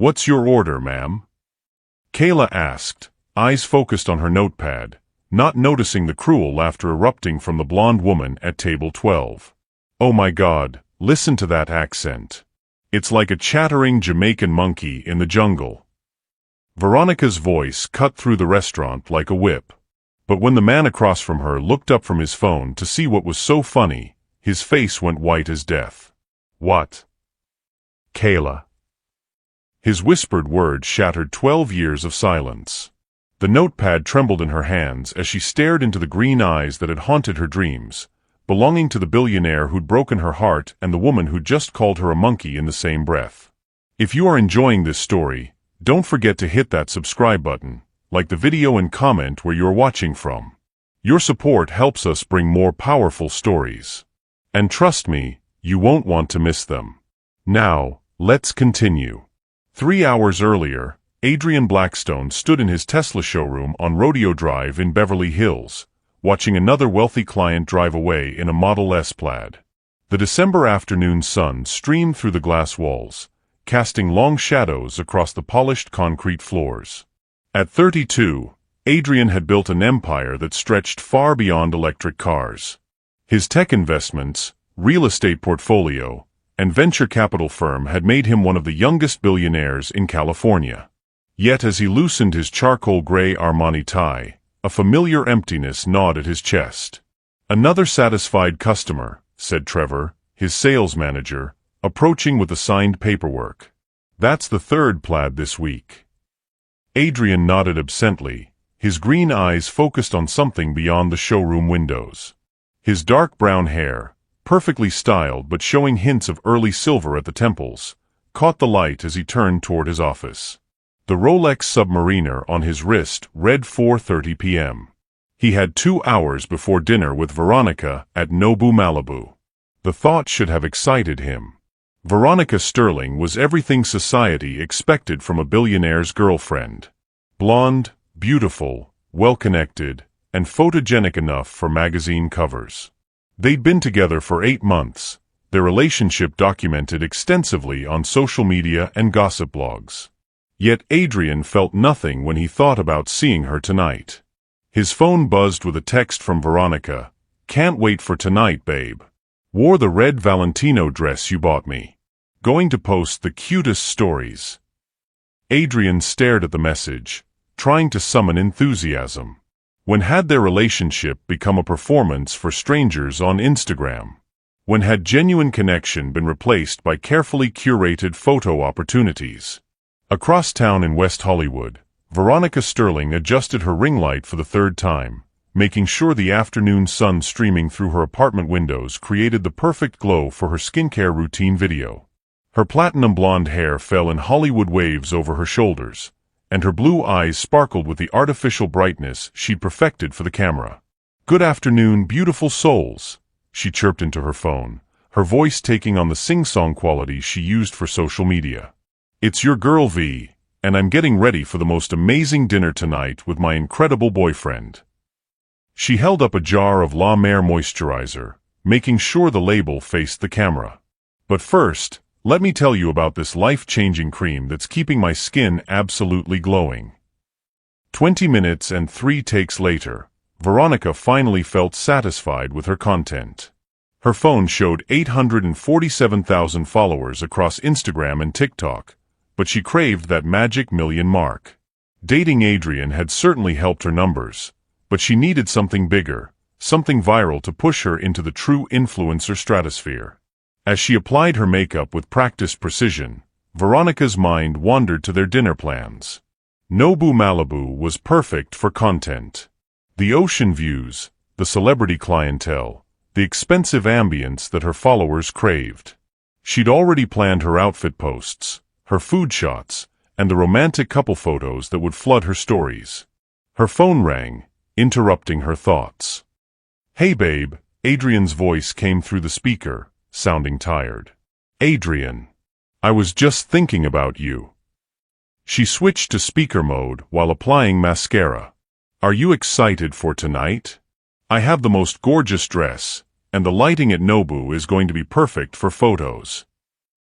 "What's your order, ma'am?" Kayla asked, eyes focused on her notepad, not noticing the cruel laughter erupting from the blonde woman at table 12. "Oh my God, listen to that accent. It's like a chattering Jamaican monkey in the jungle." Veronica's voice cut through the restaurant like a whip. But when the man across from her looked up from his phone to see what was so funny, his face went white as death. "What?" "Kayla." His whispered words shattered 12 years of silence. The notepad trembled in her hands as she stared into the green eyes that had haunted her dreams, belonging to the billionaire who'd broken her heart and the woman who'd just called her a monkey in the same breath. If you are enjoying this story, don't forget to hit that subscribe button, like the video and comment where you're watching from. Your support helps us bring more powerful stories. And trust me, you won't want to miss them. Now, let's continue. 3 hours earlier, Adrian Blackstone stood in his Tesla showroom on Rodeo Drive in Beverly Hills, watching another wealthy client drive away in a Model S Plaid. The December afternoon sun streamed through the glass walls, casting long shadows across the polished concrete floors. At 32, Adrian had built an empire that stretched far beyond electric cars. His tech investments, real estate portfolio, and venture capital firm had made him one of the youngest billionaires in California. Yet as he loosened his charcoal gray Armani tie, a familiar emptiness gnawed at his chest. "Another satisfied customer," said Trevor, his sales manager, approaching with the signed paperwork. "That's the third Plaid this week." Adrian nodded absently, his green eyes focused on something beyond the showroom windows. His dark brown hair, perfectly styled but showing hints of early silver at the temples, caught the light as he turned toward his office. The Rolex Submariner on his wrist read 4:30 p.m. He had 2 hours before dinner with Veronica at Nobu Malibu. The thought should have excited him. Veronica Sterling was everything society expected from a billionaire's girlfriend. Blonde, beautiful, well-connected, and photogenic enough for magazine covers. They'd been together for 8 months, their relationship documented extensively on social media and gossip blogs. Yet Adrian felt nothing when he thought about seeing her tonight. His phone buzzed with a text from Veronica. "Can't wait for tonight, babe. Wore the red Valentino dress you bought me. Going to post the cutest stories." Adrian stared at the message, trying to summon enthusiasm. When had their relationship become a performance for strangers on Instagram? When had genuine connection been replaced by carefully curated photo opportunities? Across town in West Hollywood, Veronica Sterling adjusted her ring light for the 3rd time, making sure the afternoon sun streaming through her apartment windows created the perfect glow for her skincare routine video. Her platinum blonde hair fell in Hollywood waves over her shoulders, and her blue eyes sparkled with the artificial brightness she'd perfected for the camera. "Good afternoon, beautiful souls," she chirped into her phone, her voice taking on the sing-song quality she used for social media. "It's your girl V, and I'm getting ready for the most amazing dinner tonight with my incredible boyfriend." She held up a jar of La Mer moisturizer, making sure the label faced the camera. "But first, let me tell you about this life-changing cream that's keeping my skin absolutely glowing." 20 minutes and 3 takes later, Veronica finally felt satisfied with her content. Her phone showed 847,000 followers across Instagram and TikTok, but she craved that magic million mark. Dating Adrian had certainly helped her numbers, but she needed something bigger, something viral to push her into the true influencer stratosphere. As she applied her makeup with practiced precision, Veronica's mind wandered to their dinner plans. Nobu Malibu was perfect for content. The ocean views, the celebrity clientele, the expensive ambience that her followers craved. She'd already planned her outfit posts, her food shots, and the romantic couple photos that would flood her stories. Her phone rang, interrupting her thoughts. "Hey babe," Adrian's voice came through the speaker, sounding tired. "Adrian, I was just thinking about you." She switched to speaker mode while applying mascara. "Are you excited for tonight? I have the most gorgeous dress, and the lighting at Nobu is going to be perfect for photos."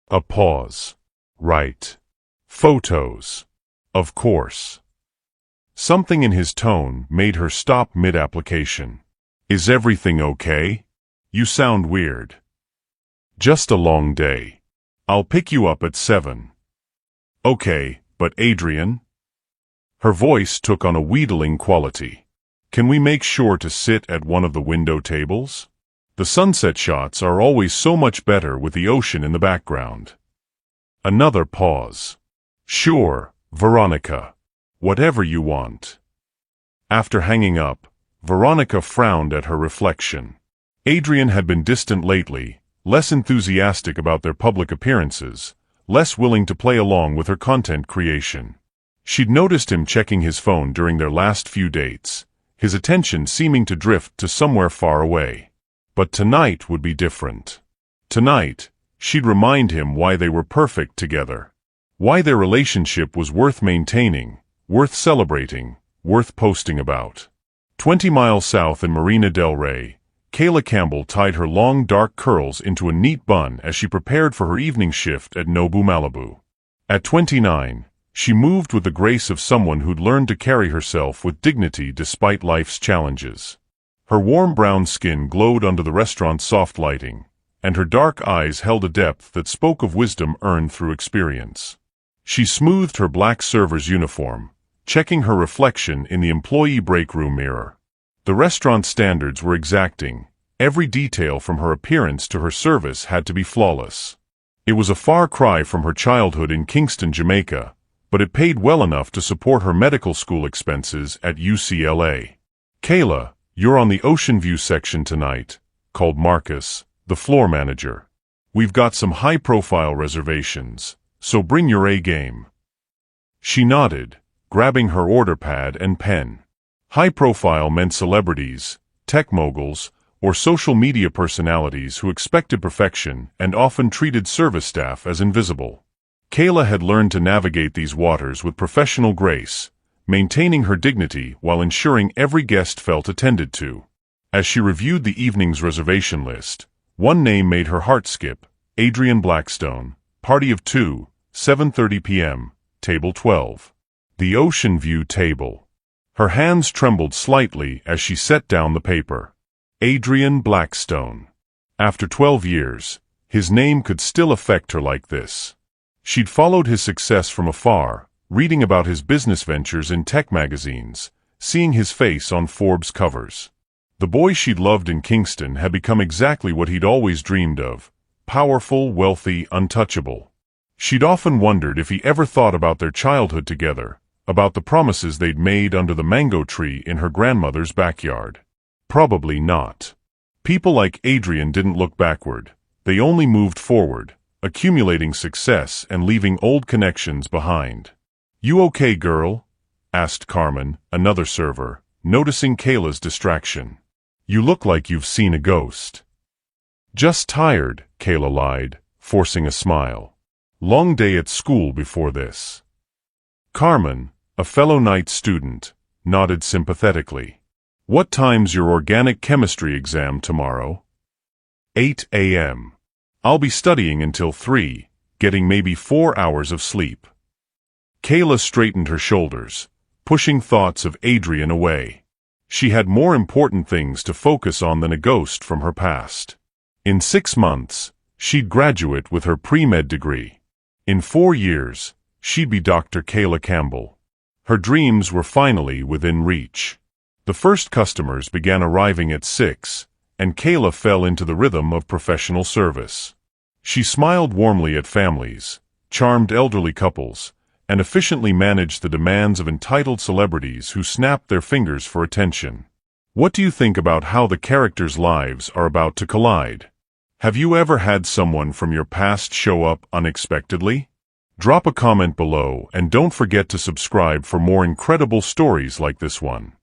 A pause. "Right. Photos. Of course. Something in his tone made her stop mid-application. Is everything okay? You sound weird. Just a long day. I'll pick you up at 7. Okay, but Adrian? Her voice took on a wheedling quality. Can we make sure to sit at one of the window tables? The sunset shots are always so much better with the ocean in the background. Another pause. Sure, Veronica. Whatever you want. After hanging up, Veronica frowned at her reflection. Adrian had been distant lately, less enthusiastic about their public appearances, less willing to play along with her content creation. She'd noticed him checking his phone during their last few dates, his attention seeming to drift to somewhere far away. But tonight would be different. Tonight, she'd remind him why they were perfect together. Why their relationship was worth maintaining, worth celebrating, worth posting about. 20 miles south in Marina del Rey, Kayla Campbell tied her long dark curls into a neat bun as she prepared for her evening shift at Nobu Malibu. At 29, she moved with the grace of someone who'd learned to carry herself with dignity despite life's challenges. Her warm brown skin glowed under the restaurant's soft lighting, and her dark eyes held a depth that spoke of wisdom earned through experience. She smoothed her black server's uniform, checking her reflection in the employee break room mirror. The restaurant standards were exacting. Every detail from her appearance to her service had to be flawless. It was a far cry from her childhood in Kingston, Jamaica, but it paid well enough to support her medical school expenses at UCLA. Kayla, you're on the Ocean View section tonight, called Marcus, the floor manager. We've got some high-profile reservations, so bring your A game. She nodded, grabbing her order pad and pen. High profile meant celebrities, tech moguls, or social media personalities who expected perfection and often treated service staff as invisible. Kayla had learned to navigate these waters with professional grace, maintaining her dignity while ensuring every guest felt attended to. As she reviewed the evening's reservation list, one name made her heart skip: Adrian Blackstone, party of 2, 7:30 p.m., table 12. The Ocean View table. Her hands trembled slightly as she set down the paper. Adrian Blackstone. After 12 years, his name could still affect her like this. She'd followed his success from afar, reading about his business ventures in tech magazines, seeing his face on Forbes covers. The boy she'd loved in Kingston had become exactly what he'd always dreamed of: powerful, wealthy, untouchable. She'd often wondered if he ever thought about their childhood together, about the promises they'd made under the mango tree in her grandmother's backyard. Probably not. People like Adrian didn't look backward. They only moved forward, accumulating success and leaving old connections behind. "You okay, girl?" asked Carmen, another server, noticing Kayla's distraction. "You look like you've seen a ghost." "Just tired," Kayla lied, forcing a smile. "Long day at school before this." Carmen, a fellow night student, nodded sympathetically. "What time's your organic chemistry exam tomorrow?" 8 a.m. "I'll be studying until 3, getting maybe 4 hours of sleep." Kayla straightened her shoulders, pushing thoughts of Adrian away. She had more important things to focus on than a ghost from her past. In 6 months, she'd graduate with her pre-med degree. In 4 years, she'd be Dr. Kayla Campbell. Her dreams were finally within reach. The first customers began arriving at 6, and Kayla fell into the rhythm of professional service. She smiled warmly at families, charmed elderly couples, and efficiently managed the demands of entitled celebrities who snapped their fingers for attention. What do you think about how the characters' lives are about to collide? Have you ever had someone from your past show up unexpectedly? Drop a comment below and don't forget to subscribe for more incredible stories like this one.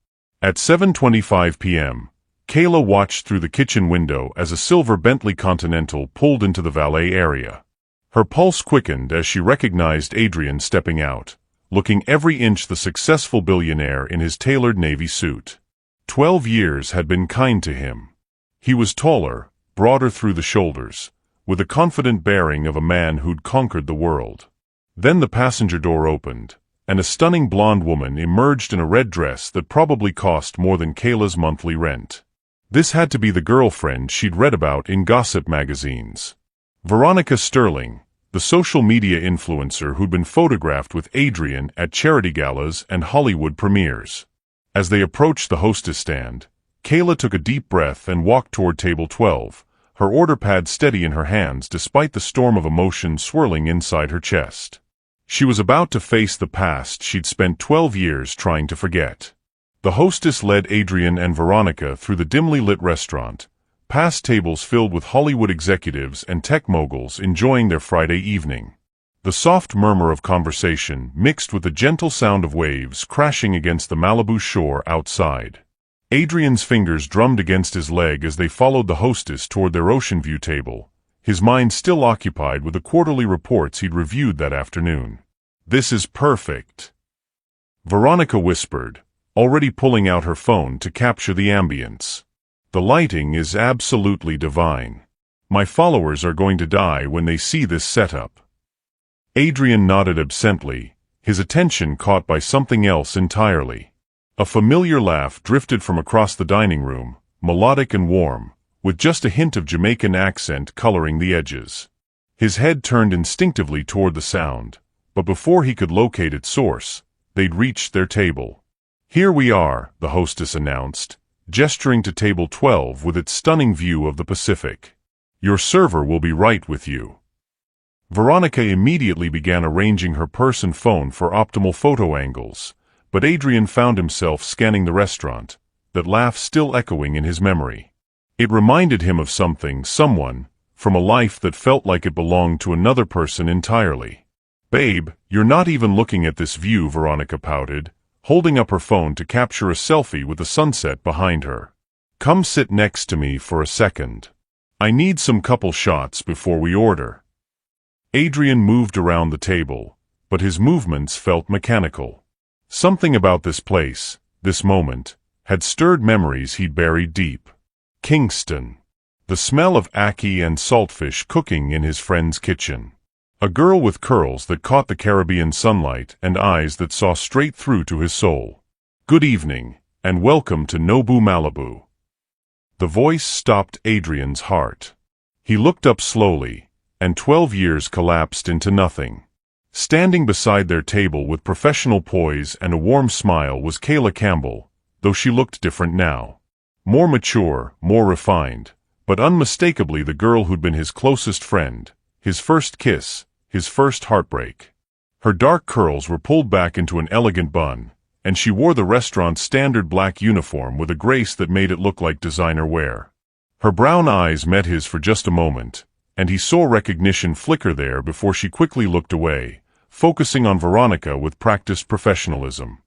At 7:25 p.m., Kayla watched through the kitchen window as a silver Bentley Continental pulled into the valet area. Her pulse quickened as she recognized Adrian stepping out, looking every inch the successful billionaire in his tailored navy suit. 12 years had been kind to him. He was taller, broader through the shoulders, with the confident bearing of a man who'd conquered the world. Then the passenger door opened, and a stunning blonde woman emerged in a red dress that probably cost more than Kayla's monthly rent. This had to be the girlfriend she'd read about in gossip magazines. Veronica Sterling, the social media influencer who'd been photographed with Adrian at charity galas and Hollywood premieres. As they approached the hostess stand, Kayla took a deep breath and walked toward table 12, her order pad steady in her hands despite the storm of emotion swirling inside her chest. She was about to face the past she'd spent 12 years trying to forget. The hostess led Adrian and Veronica through the dimly lit restaurant, past tables filled with Hollywood executives and tech moguls enjoying their Friday evening. The soft murmur of conversation mixed with the gentle sound of waves crashing against the Malibu shore outside. Adrian's fingers drummed against his leg as they followed the hostess toward their ocean view table, his mind still occupied with the quarterly reports he'd reviewed that afternoon. "This is perfect," Veronica whispered, already pulling out her phone to capture the ambience. "The lighting is absolutely divine. My followers are going to die when they see this setup." Adrian nodded absently, his attention caught by something else entirely. A familiar laugh drifted from across the dining room, melodic and warm, with just a hint of Jamaican accent coloring the edges. His head turned instinctively toward the sound, but before he could locate its source, they'd reached their table. "Here we are," the hostess announced, gesturing to table 12 with its stunning view of the Pacific. "Your server will be right with you." Veronica immediately began arranging her purse and phone for optimal photo angles, but Adrian found himself scanning the restaurant, that laugh still echoing in his memory. It reminded him of someone, from a life that felt like it belonged to another person entirely. "Babe, you're not even looking at this view," Veronica pouted, holding up her phone to capture a selfie with the sunset behind her. "Come sit next to me for a second. I need some couple shots before we order." Adrian moved around the table, but his movements felt mechanical. Something about this place, this moment, had stirred memories he'd buried deep. Kingston. The smell of ackee and saltfish cooking in his friend's kitchen. A girl with curls that caught the Caribbean sunlight and eyes that saw straight through to his soul. "Good evening, and welcome to Nobu Malibu." The voice stopped Adrian's heart. He looked up slowly, and 12 years collapsed into nothing. Standing beside their table with professional poise and a warm smile was Kayla Campbell, though she looked different now. More mature, more refined, but unmistakably the girl who'd been his closest friend, his first kiss, his first heartbreak. Her dark curls were pulled back into an elegant bun, and she wore the restaurant's standard black uniform with a grace that made it look like designer wear. Her brown eyes met his for just a moment, and he saw recognition flicker there before she quickly looked away, focusing on Veronica with practiced professionalism.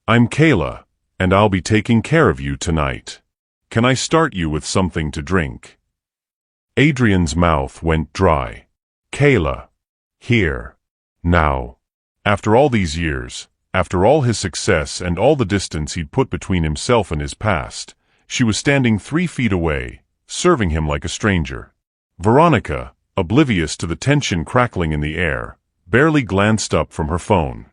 "I'm Kayla, and I'll be taking care of you tonight. Can I start you with something to drink?" Adrian's mouth went dry. "Kayla. Here. Now." After all these years, after all his success and all the distance he'd put between himself and his past, she was standing 3 feet away, serving him like a stranger. Veronica, oblivious to the tension crackling in the air, barely glanced up from her phone.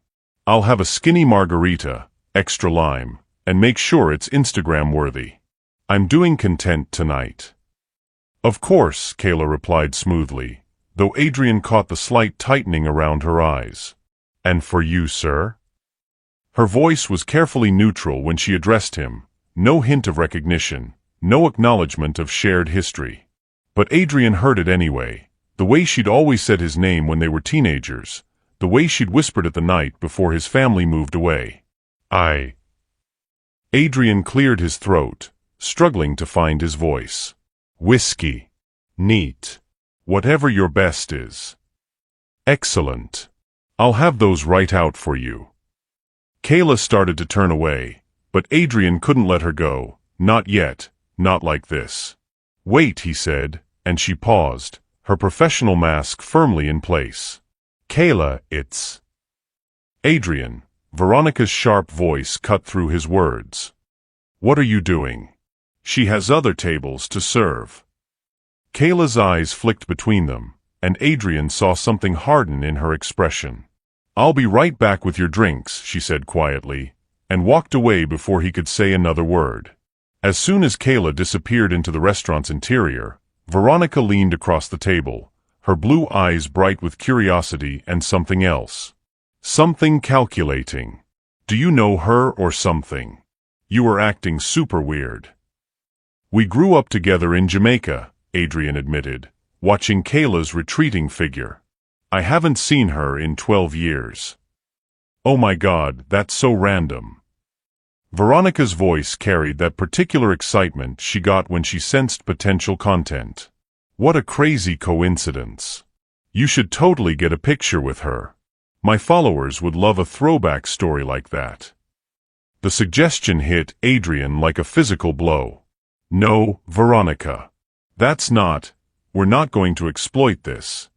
"I'll have a skinny margarita, extra lime, and make sure it's Instagram-worthy. I'm doing content tonight." "Of course," Kayla replied smoothly, though Adrian caught the slight tightening around her eyes. "And for you, sir?" Her voice was carefully neutral when she addressed him, no hint of recognition, no acknowledgement of shared history. But Adrian heard it anyway, the way she'd always said his name when they were teenagers, the way she'd whispered it the night before his family moved away. Adrian cleared his throat, struggling to find his voice. "Whiskey. Neat. Whatever your best is." "Excellent. I'll have those right out for you." Kayla started to turn away, but Adrian couldn't let her go, not yet, not like this. "Wait," he said, and she paused, her professional mask firmly in place. "Kayla, it's—" "Adrian," Veronica's sharp voice cut through his words. "What are you doing? She has other tables to serve." Kayla's eyes flicked between them, and Adrian saw something harden in her expression. "I'll be right back with your drinks," she said quietly, and walked away before he could say another word. As soon as Kayla disappeared into the restaurant's interior, Veronica leaned across the table, her blue eyes bright with curiosity and something else. Something calculating. "Do you know her or something? You were acting super weird." "We grew up together in Jamaica," Adrian admitted, watching Kayla's retreating figure. "I haven't seen her in 12 years. "Oh my God, that's so random." Veronica's voice carried that particular excitement she got when she sensed potential content. "What a crazy coincidence. You should totally get a picture with her. My followers would love a throwback story like that." The suggestion hit Adrian like a physical blow. "No, Veronica. We're not going to exploit this."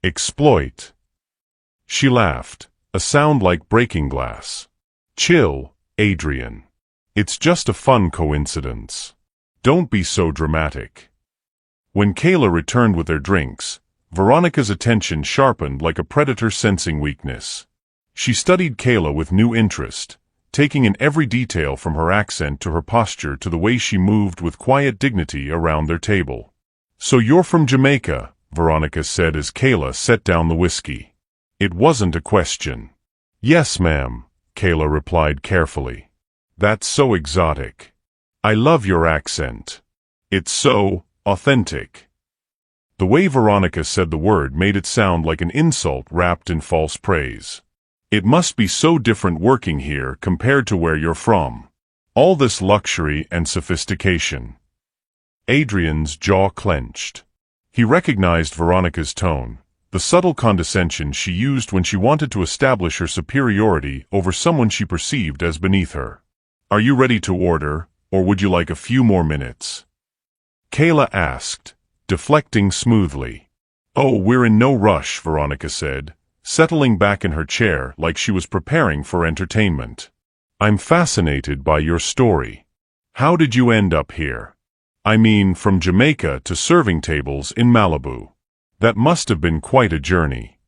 "Exploit?" She laughed, a sound like breaking glass. "Chill, Adrian. It's just a fun coincidence. Don't be so dramatic." When Kayla returned with their drinks, Veronica's attention sharpened like a predator sensing weakness. She studied Kayla with new interest, taking in every detail from her accent to her posture to the way she moved with quiet dignity around their table. "So you're from Jamaica," Veronica said as Kayla set down the whiskey. It wasn't a question. "Yes, ma'am," Kayla replied carefully. "That's so exotic. I love your accent. It's so authentic." The way Veronica said the word made it sound like an insult wrapped in false praise. "It must be so different working here compared to where you're from. All this luxury and sophistication." Adrian's jaw clenched. He recognized Veronica's tone, the subtle condescension she used when she wanted to establish her superiority over someone she perceived as beneath her. "Are you ready to order, or would you like a few more minutes?" Kayla asked, deflecting smoothly. "Oh, we're in no rush," Veronica said, settling back in her chair like she was preparing for entertainment. "I'm fascinated by your story. How did you end up here? I mean, from Jamaica to serving tables in Malibu. That must have been quite a journey."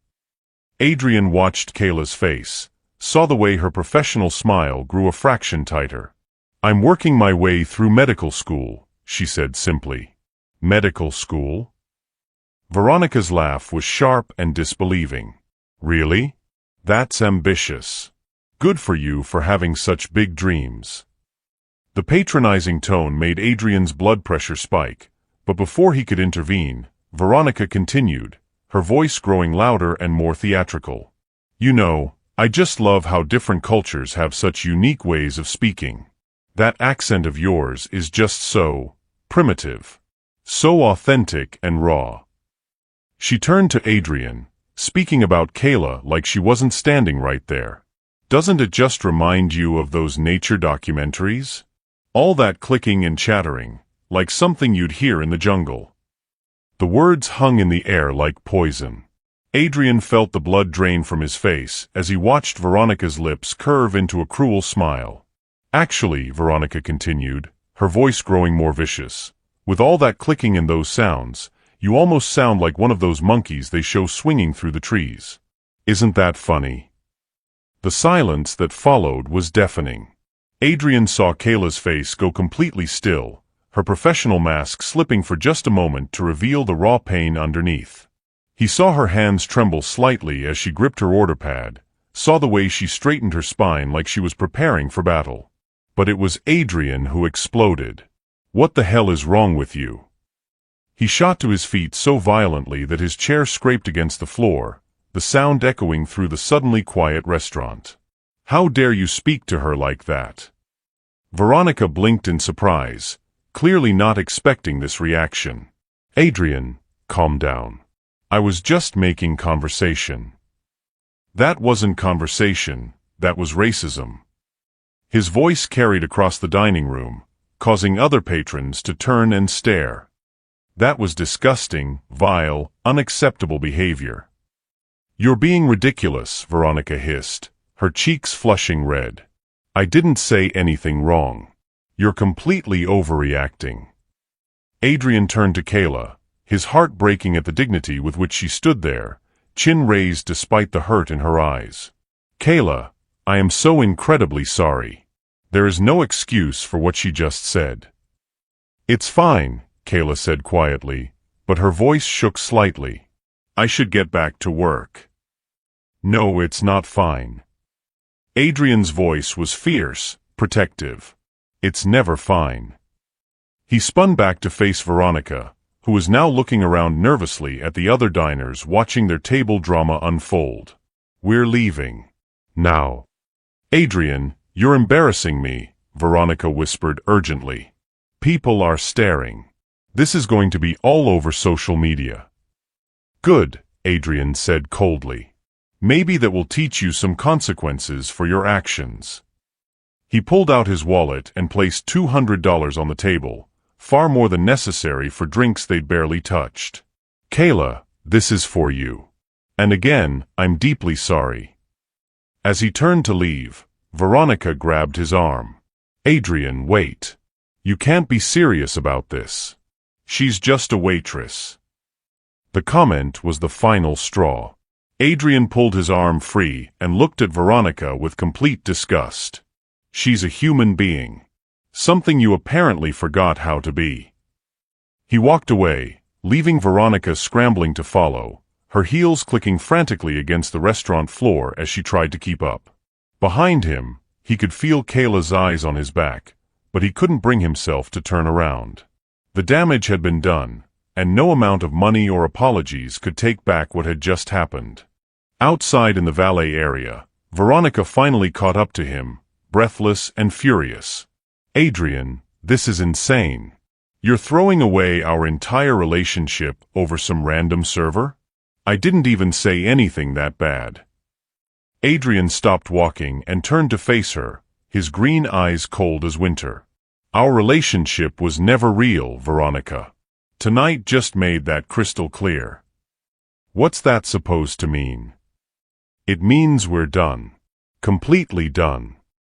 Adrian watched Kayla's face, saw the way her professional smile grew a fraction tighter. "I'm working my way through medical school," she said simply. "Medical school?" Veronica's laugh was sharp and disbelieving. "Really? That's ambitious. Good for you for having such big dreams." The patronizing tone made Adrian's blood pressure spike, but before he could intervene, Veronica continued, her voice growing louder and more theatrical. "You know, I just love how different cultures have such unique ways of speaking. That accent of yours is just so primitive, so authentic and raw." She turned to Adrian, speaking about Kayla like she wasn't standing right there. "Doesn't it just remind you of those nature documentaries? All that clicking and chattering, like something you'd hear in the jungle." The words hung in the air like poison. Adrian felt the blood drain from his face as he watched Veronica's lips curve into a cruel smile. "Actually," Veronica continued, her voice growing more vicious, "with all that clicking and those sounds, you almost sound like one of those monkeys they show swinging through the trees. Isn't that funny?" The silence that followed was deafening. Adrian saw Kayla's face go completely still, her professional mask slipping for just a moment to reveal the raw pain underneath. He saw her hands tremble slightly as she gripped her order pad, saw the way she straightened her spine like she was preparing for battle. But it was Adrian who exploded. "What the hell is wrong with you?" He shot to his feet so violently that his chair scraped against the floor, the sound echoing through the suddenly quiet restaurant. "How dare you speak to her like that?" Veronica blinked in surprise, clearly not expecting this reaction. "Adrian, calm down. I was just making conversation." "That wasn't conversation, that was racism." His voice carried across the dining room, causing other patrons to turn and stare. "That was disgusting, vile, unacceptable behavior." "You're being ridiculous," Veronica hissed, her cheeks flushing red. "I didn't say anything wrong. You're completely overreacting." Adrian turned to Kayla, his heart breaking at the dignity with which she stood there, chin raised despite the hurt in her eyes. Kayla, I am so incredibly sorry. There is no excuse for what she just said. It's fine, Kayla said quietly, but her voice shook slightly. I should get back to work. No, it's not fine. Adrian's voice was fierce, protective. It's never fine. He spun back to face Veronica, who was now looking around nervously at the other diners watching their table drama unfold. We're leaving. Now. Adrian, you're embarrassing me, Veronica whispered urgently. People are staring. This is going to be all over social media. Good, Adrian said coldly. Maybe that will teach you some consequences for your actions. He pulled out his wallet and placed $200 on the table, far more than necessary for drinks they'd barely touched. Kayla, this is for you. And again, I'm deeply sorry. As he turned to leave, Veronica grabbed his arm. Adrian, wait. You can't be serious about this. She's just a waitress. The comment was the final straw. Adrian pulled his arm free and looked at Veronica with complete disgust. She's a human being. Something you apparently forgot how to be. He walked away, leaving Veronica scrambling to follow, her heels clicking frantically against the restaurant floor as she tried to keep up. Behind him, he could feel Kayla's eyes on his back, but he couldn't bring himself to turn around. The damage had been done, and no amount of money or apologies could take back what had just happened. Outside in the valet area, Veronica finally caught up to him, breathless and furious. Adrian, this is insane. You're throwing away our entire relationship over some random server? I didn't even say anything that bad. Adrian stopped walking and turned to face her, his green eyes cold as winter. Our relationship was never real, Veronica. Tonight just made that crystal clear. What's that supposed to mean? It means we're done. Completely done.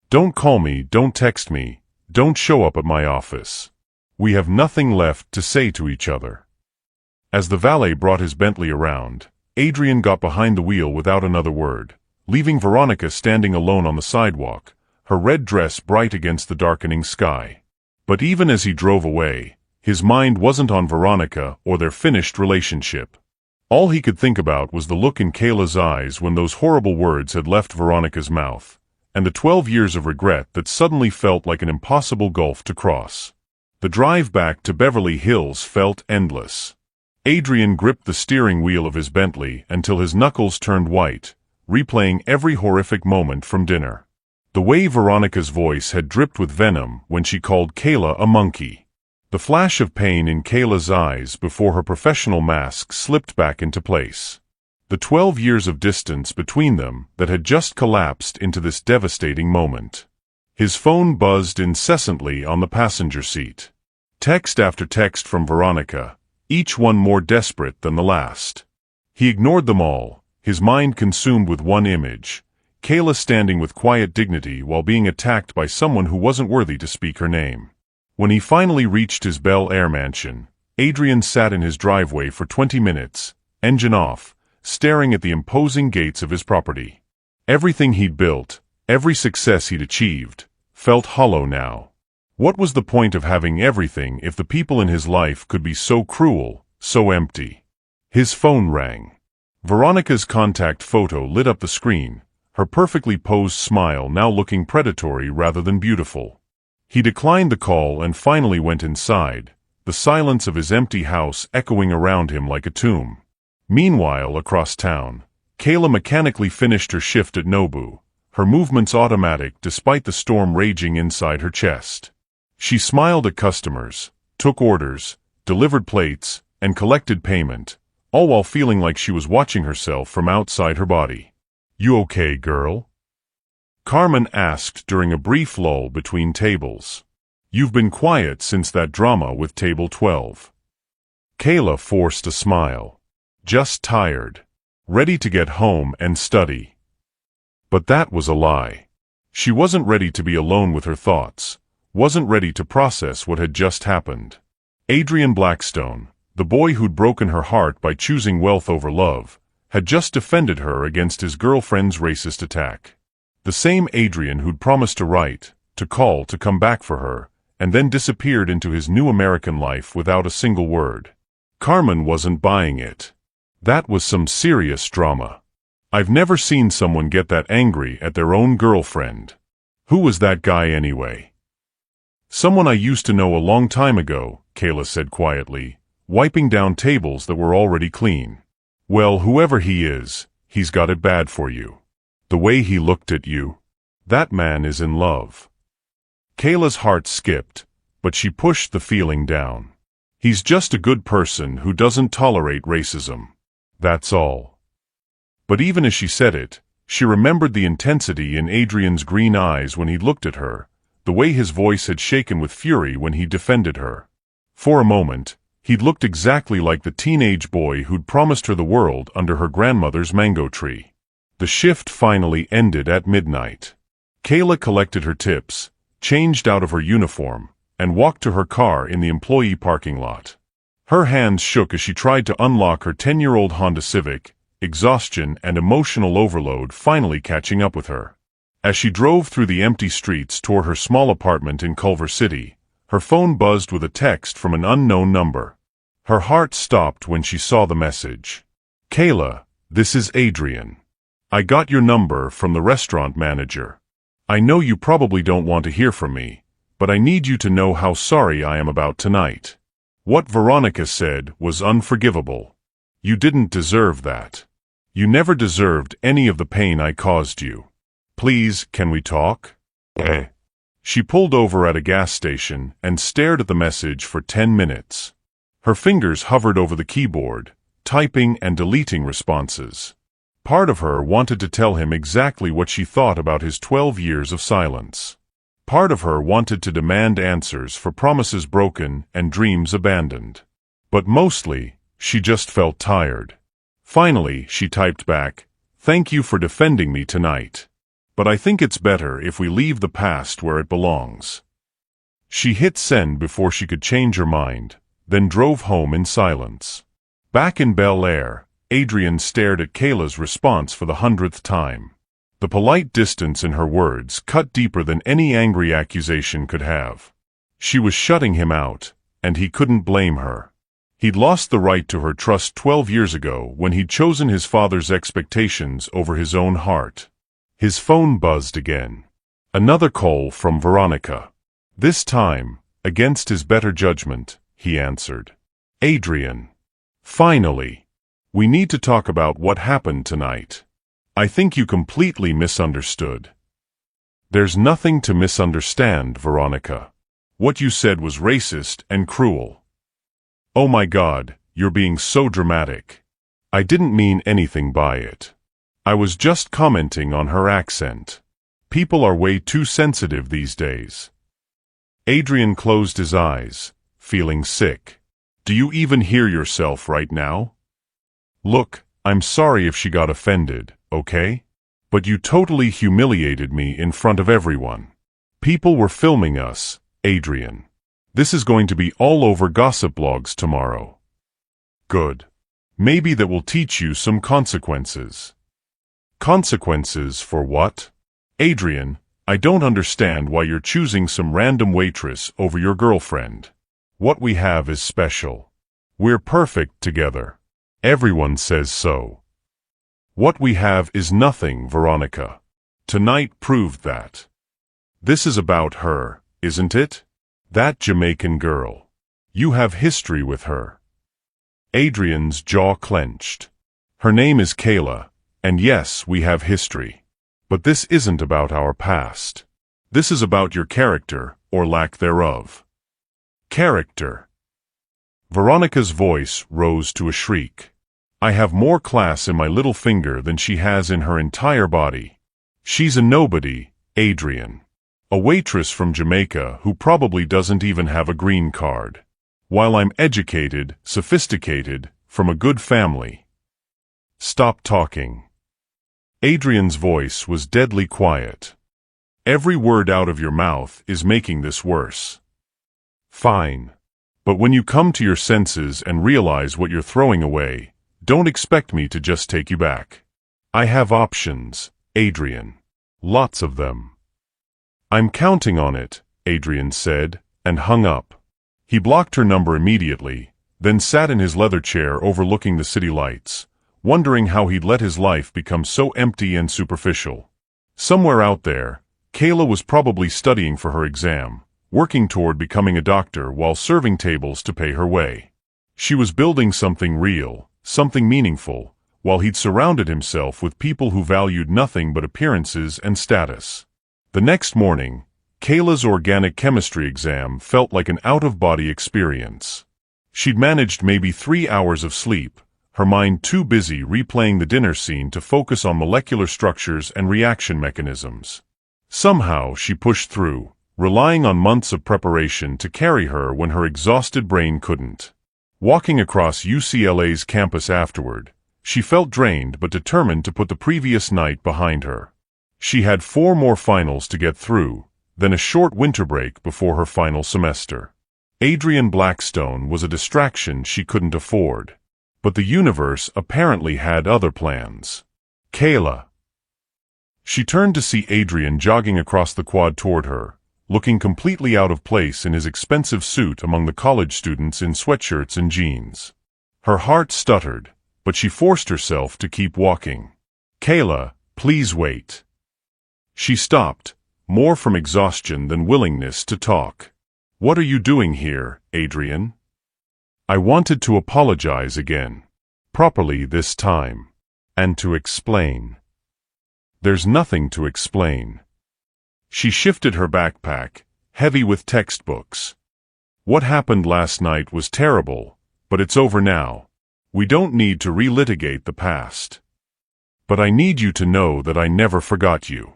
Don't call me, don't text me, don't show up at my office. We have nothing left to say to each other. As the valet brought his Bentley around, Adrian got behind the wheel without another word, leaving Veronica standing alone on the sidewalk, her red dress bright against the darkening sky. But even as he drove away, his mind wasn't on Veronica or their finished relationship. All he could think about was the look in Kayla's eyes when those horrible words had left Veronica's mouth, and the 12 years of regret that suddenly felt like an impossible gulf to cross. The drive back to Beverly Hills felt endless. Adrian gripped the steering wheel of his Bentley until his knuckles turned white, replaying every horrific moment from dinner. The way Veronica's voice had dripped with venom when she called Kayla a monkey. The flash of pain in Kayla's eyes before her professional mask slipped back into place. The 12 years of distance between them that had just collapsed into this devastating moment. His phone buzzed incessantly on the passenger seat. Text after text from Veronica, each one more desperate than the last. He ignored them all, his mind consumed with one image. Kayla standing with quiet dignity while being attacked by someone who wasn't worthy to speak her name. When he finally reached his Bel Air mansion, Adrian sat in his driveway for 20 minutes, engine off, staring at the imposing gates of his property. Everything he'd built, every success he'd achieved, felt hollow now. What was the point of having everything if the people in his life could be so cruel, so empty? His phone rang. Veronica's contact photo lit up the screen, her perfectly posed smile now looking predatory rather than beautiful. He declined the call and finally went inside, the silence of his empty house echoing around him like a tomb. Meanwhile, across town, Kayla mechanically finished her shift at Nobu, her movements automatic despite the storm raging inside her chest. She smiled at customers, took orders, delivered plates, and collected payment, all while feeling like she was watching herself from outside her body. "You okay, girl?" Carmen asked during a brief lull between tables. "You've been quiet since that drama with Table 12. Kayla forced a smile. "Just tired. Ready to get home and study." But that was a lie. She wasn't ready to be alone with her thoughts, wasn't ready to process what had just happened. Adrian Blackstone, the boy who'd broken her heart by choosing wealth over love, had just defended her against his girlfriend's racist attack. The same Adrian who'd promised to write, to call, to come back for her, and then disappeared into his new American life without a single word. Carmen wasn't buying it. That was some serious drama. I've never seen someone get that angry at their own girlfriend. Who was that guy anyway? Someone I used to know a long time ago, Kayla said quietly, wiping down tables that were already clean. Well, whoever he is, he's got it bad for you. The way he looked at you. That man is in love. Kayla's heart skipped, but she pushed the feeling down. He's just a good person who doesn't tolerate racism. That's all. But even as she said it, she remembered the intensity in Adrian's green eyes when he looked at her, the way his voice had shaken with fury when he defended her. For a moment, he'd looked exactly like the teenage boy who'd promised her the world under her grandmother's mango tree. The shift finally ended at midnight. Kayla collected her tips, changed out of her uniform, and walked to her car in the employee parking lot. Her hands shook as she tried to unlock her 10-year-old Honda Civic, exhaustion and emotional overload finally catching up with her. As she drove through the empty streets toward her small apartment in Culver City, her phone buzzed with a text from an unknown number. Her heart stopped when she saw the message. Kayla, this is Adrian. I got your number from the restaurant manager. I know you probably don't want to hear from me, but I need you to know how sorry I am about tonight. What Veronica said was unforgivable. You didn't deserve that. You never deserved any of the pain I caused you. Please, can we talk? She pulled over at a gas station and stared at the message for 10 minutes. Her fingers hovered over the keyboard, typing and deleting responses. Part of her wanted to tell him exactly what she thought about his 12 years of silence. Part of her wanted to demand answers for promises broken and dreams abandoned. But mostly, she just felt tired. Finally, she typed back, "Thank you for defending me tonight. But I think it's better if we leave the past where it belongs." She hit send before she could change her mind, then drove home in silence. Back in Bel Air, Adrian stared at Kayla's response for the 100th time. The polite distance in her words cut deeper than any angry accusation could have. She was shutting him out, and he couldn't blame her. He'd lost the right to her trust 12 years ago when he'd chosen his father's expectations over his own heart. His phone buzzed again. Another call from Veronica. This time, against his better judgment, he answered. "Adrian. Finally. We need to talk about what happened tonight. I think you completely misunderstood." "There's nothing to misunderstand, Veronica. What you said was racist and cruel." "Oh my God, you're being so dramatic." "I didn't mean anything by it. I was just commenting on her accent. People are way too sensitive these days." Adrian closed his eyes, feeling sick. "Do you even hear yourself right now? Look, I'm sorry if she got offended, okay? But you totally humiliated me in front of everyone. People were filming us, Adrian. This is going to be all over gossip blogs tomorrow." "Good. Maybe that will teach you some consequences." "Consequences for what?" "Adrian, I don't understand why you're choosing some random waitress over your girlfriend. What we have is special. We're perfect together. Everyone says so. What we have is nothing, Veronica. Tonight proved that. This is about her, isn't it? That Jamaican girl. You have history with her." Adrian's jaw clenched. "Her name is Kayla, and yes, we have history. But this isn't about our past. This is about your character, or lack thereof." "Character." Veronica's voice rose to a shriek. "I have more class in my little finger than she has in her entire body. She's a nobody, Adrian. A waitress from Jamaica who probably doesn't even have a green card. While I'm educated, sophisticated, from a good family." "Stop talking." Adrian's voice was deadly quiet. "Every word out of your mouth is making this worse." "Fine. But when you come to your senses and realize what you're throwing away, Don't expect me to just take you back. I have options, Adrian. Lots of them. I'm counting on it, Adrian said, and hung up. He blocked her number immediately, then sat in his leather chair overlooking the city lights, wondering how he'd let his life become so empty and superficial. Somewhere out there, Kayla was probably studying for her exam, working toward becoming a doctor while serving tables to pay her way. She was building something real, something meaningful, while he'd surrounded himself with people who valued nothing but appearances and status. The next morning, Kayla's organic chemistry exam felt like an out-of-body experience. She'd managed maybe 3 hours of sleep, her mind too busy replaying the dinner scene to focus on molecular structures and reaction mechanisms. Somehow she pushed through, relying on months of preparation to carry her when her exhausted brain couldn't. Walking across UCLA's campus afterward, she felt drained but determined to put the previous night behind her. She had 4 more finals to get through, then a short winter break before her final semester. Adrian Blackstone was a distraction she couldn't afford. But the universe apparently had other plans. Kayla. She turned to see Adrian jogging across the quad toward her, looking completely out of place in his expensive suit among the college students in sweatshirts and jeans. Her heart stuttered, but she forced herself to keep walking. Kayla, please wait. She stopped, more from exhaustion than willingness to talk. What are you doing here, Adrian? I wanted to apologize again. Properly this time. And to explain. There's nothing to explain. She shifted her backpack, heavy with textbooks. What happened last night was terrible, but it's over now. We don't need to relitigate the past. But I need you to know that I never forgot you.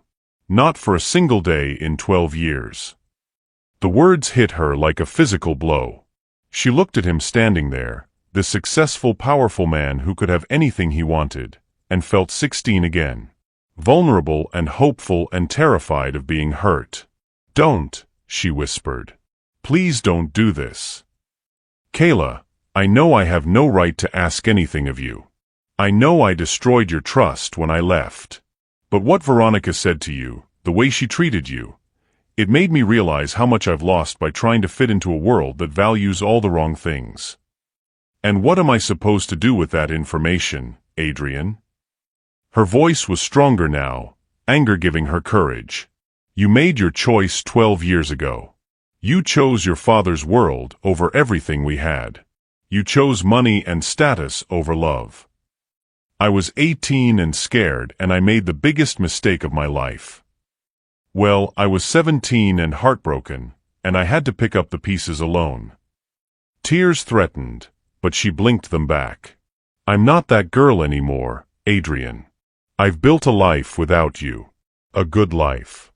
Not for a single day in 12 years. The words hit her like a physical blow. She looked at him standing there, this successful, powerful man who could have anything he wanted, and felt 16 again. Vulnerable and hopeful and terrified of being hurt. Don't, she whispered. Please don't do this. Kayla, I know I have no right to ask anything of you. I know I destroyed your trust when I left. But what Veronica said to you, the way she treated you, it made me realize how much I've lost by trying to fit into a world that values all the wrong things. And what am I supposed to do with that information, Adrian? Her voice was stronger now, anger giving her courage. You made your choice 12 years ago. You chose your father's world over everything we had. You chose money and status over love. I was 18 and scared, and I made the biggest mistake of my life. Well, I was 17 and heartbroken, and I had to pick up the pieces alone. Tears threatened, but she blinked them back. I'm not that girl anymore, Adrian. I've built a life without you. A good life.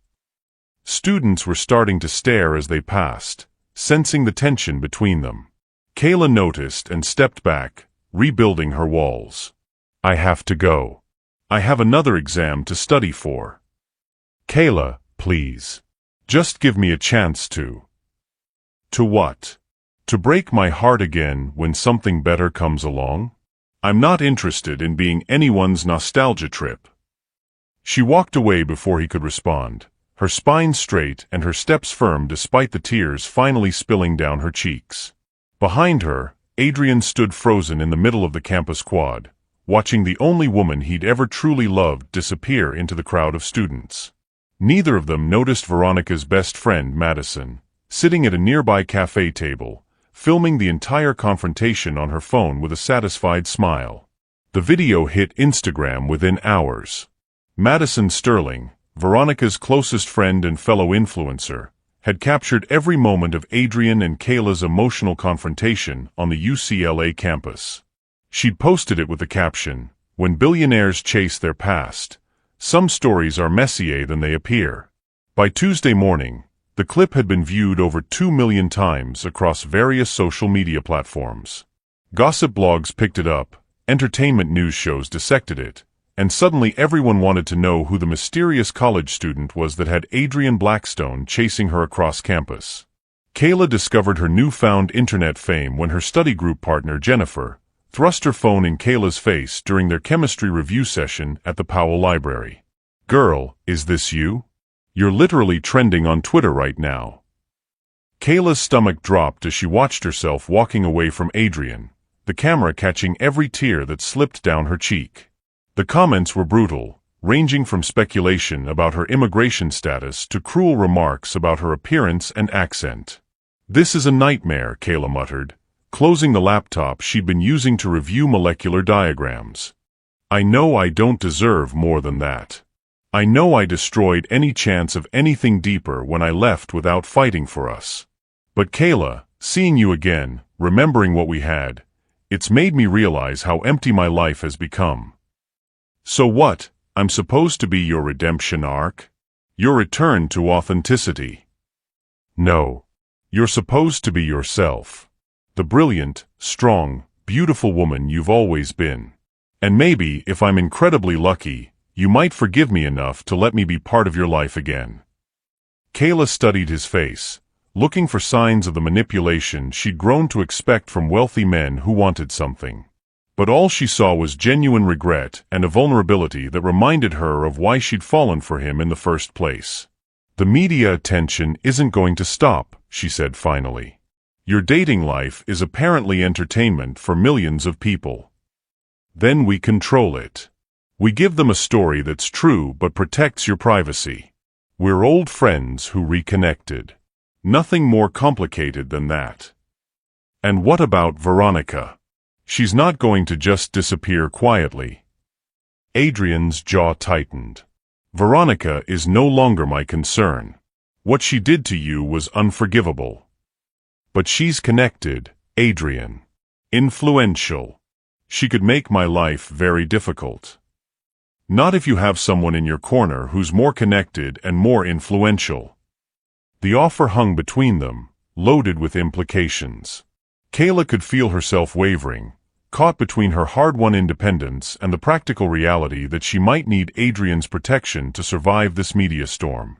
Students were starting to stare as they passed, sensing the tension between them. Kayla noticed and stepped back, rebuilding her walls. I have to go. I have another exam to study for. Kayla, please. Just give me a chance to. To what? To break my heart again when something better comes along? I'm not interested in being anyone's nostalgia trip. She walked away before he could respond, her spine straight and her steps firm despite the tears finally spilling down her cheeks. Behind her, Adrian stood frozen in the middle of the campus quad, watching the only woman he'd ever truly loved disappear into the crowd of students. Neither of them noticed Veronica's best friend, Madison, sitting at a nearby cafe table, filming the entire confrontation on her phone with a satisfied smile. The video hit Instagram within hours. Madison Sterling, Veronica's closest friend and fellow influencer, had captured every moment of Adrian and Kayla's emotional confrontation on the UCLA campus. She'd posted it with the caption, "When billionaires chase their past, some stories are messier than they appear." By Tuesday morning, the clip had been viewed over 2 million times across various social media platforms. Gossip blogs picked it up, entertainment news shows dissected it, and suddenly everyone wanted to know who the mysterious college student was that had Adrian Blackstone chasing her across campus. Kayla discovered her newfound internet fame when her study group partner Jennifer, thrust her phone in Kayla's face during their chemistry review session at the Powell Library. "Girl, is this you? You're literally trending on Twitter right now." Kayla's stomach dropped as she watched herself walking away from Adrian, the camera catching every tear that slipped down her cheek. The comments were brutal, ranging from speculation about her immigration status to cruel remarks about her appearance and accent. "This is a nightmare," Kayla muttered, closing the laptop she'd been using to review molecular diagrams. "I know I don't deserve more than that. I know I destroyed any chance of anything deeper when I left without fighting for us. But Kayla, seeing you again, remembering what we had, it's made me realize how empty my life has become." "So what? I'm supposed to be your redemption arc? Your return to authenticity?" "No. You're supposed to be yourself. The brilliant, strong, beautiful woman you've always been. And maybe, if I'm incredibly lucky, you might forgive me enough to let me be part of your life again." Kayla studied his face, looking for signs of the manipulation she'd grown to expect from wealthy men who wanted something. But all she saw was genuine regret and a vulnerability that reminded her of why she'd fallen for him in the first place. "The media attention isn't going to stop," she said finally. "Your dating life is apparently entertainment for millions of people. Then we control it. We give them a story that's true but protects your privacy. We're old friends who reconnected. Nothing more complicated than that." "And what about Veronica? She's not going to just disappear quietly." Adrian's jaw tightened. "Veronica is no longer my concern. What she did to you was unforgivable. But she's connected, Adrian. Influential. She could make my life very difficult. Not if you have someone in your corner who's more connected and more influential." The offer hung between them, loaded with implications. Kayla could feel herself wavering, caught between her hard-won independence and the practical reality that she might need Adrian's protection to survive this media storm.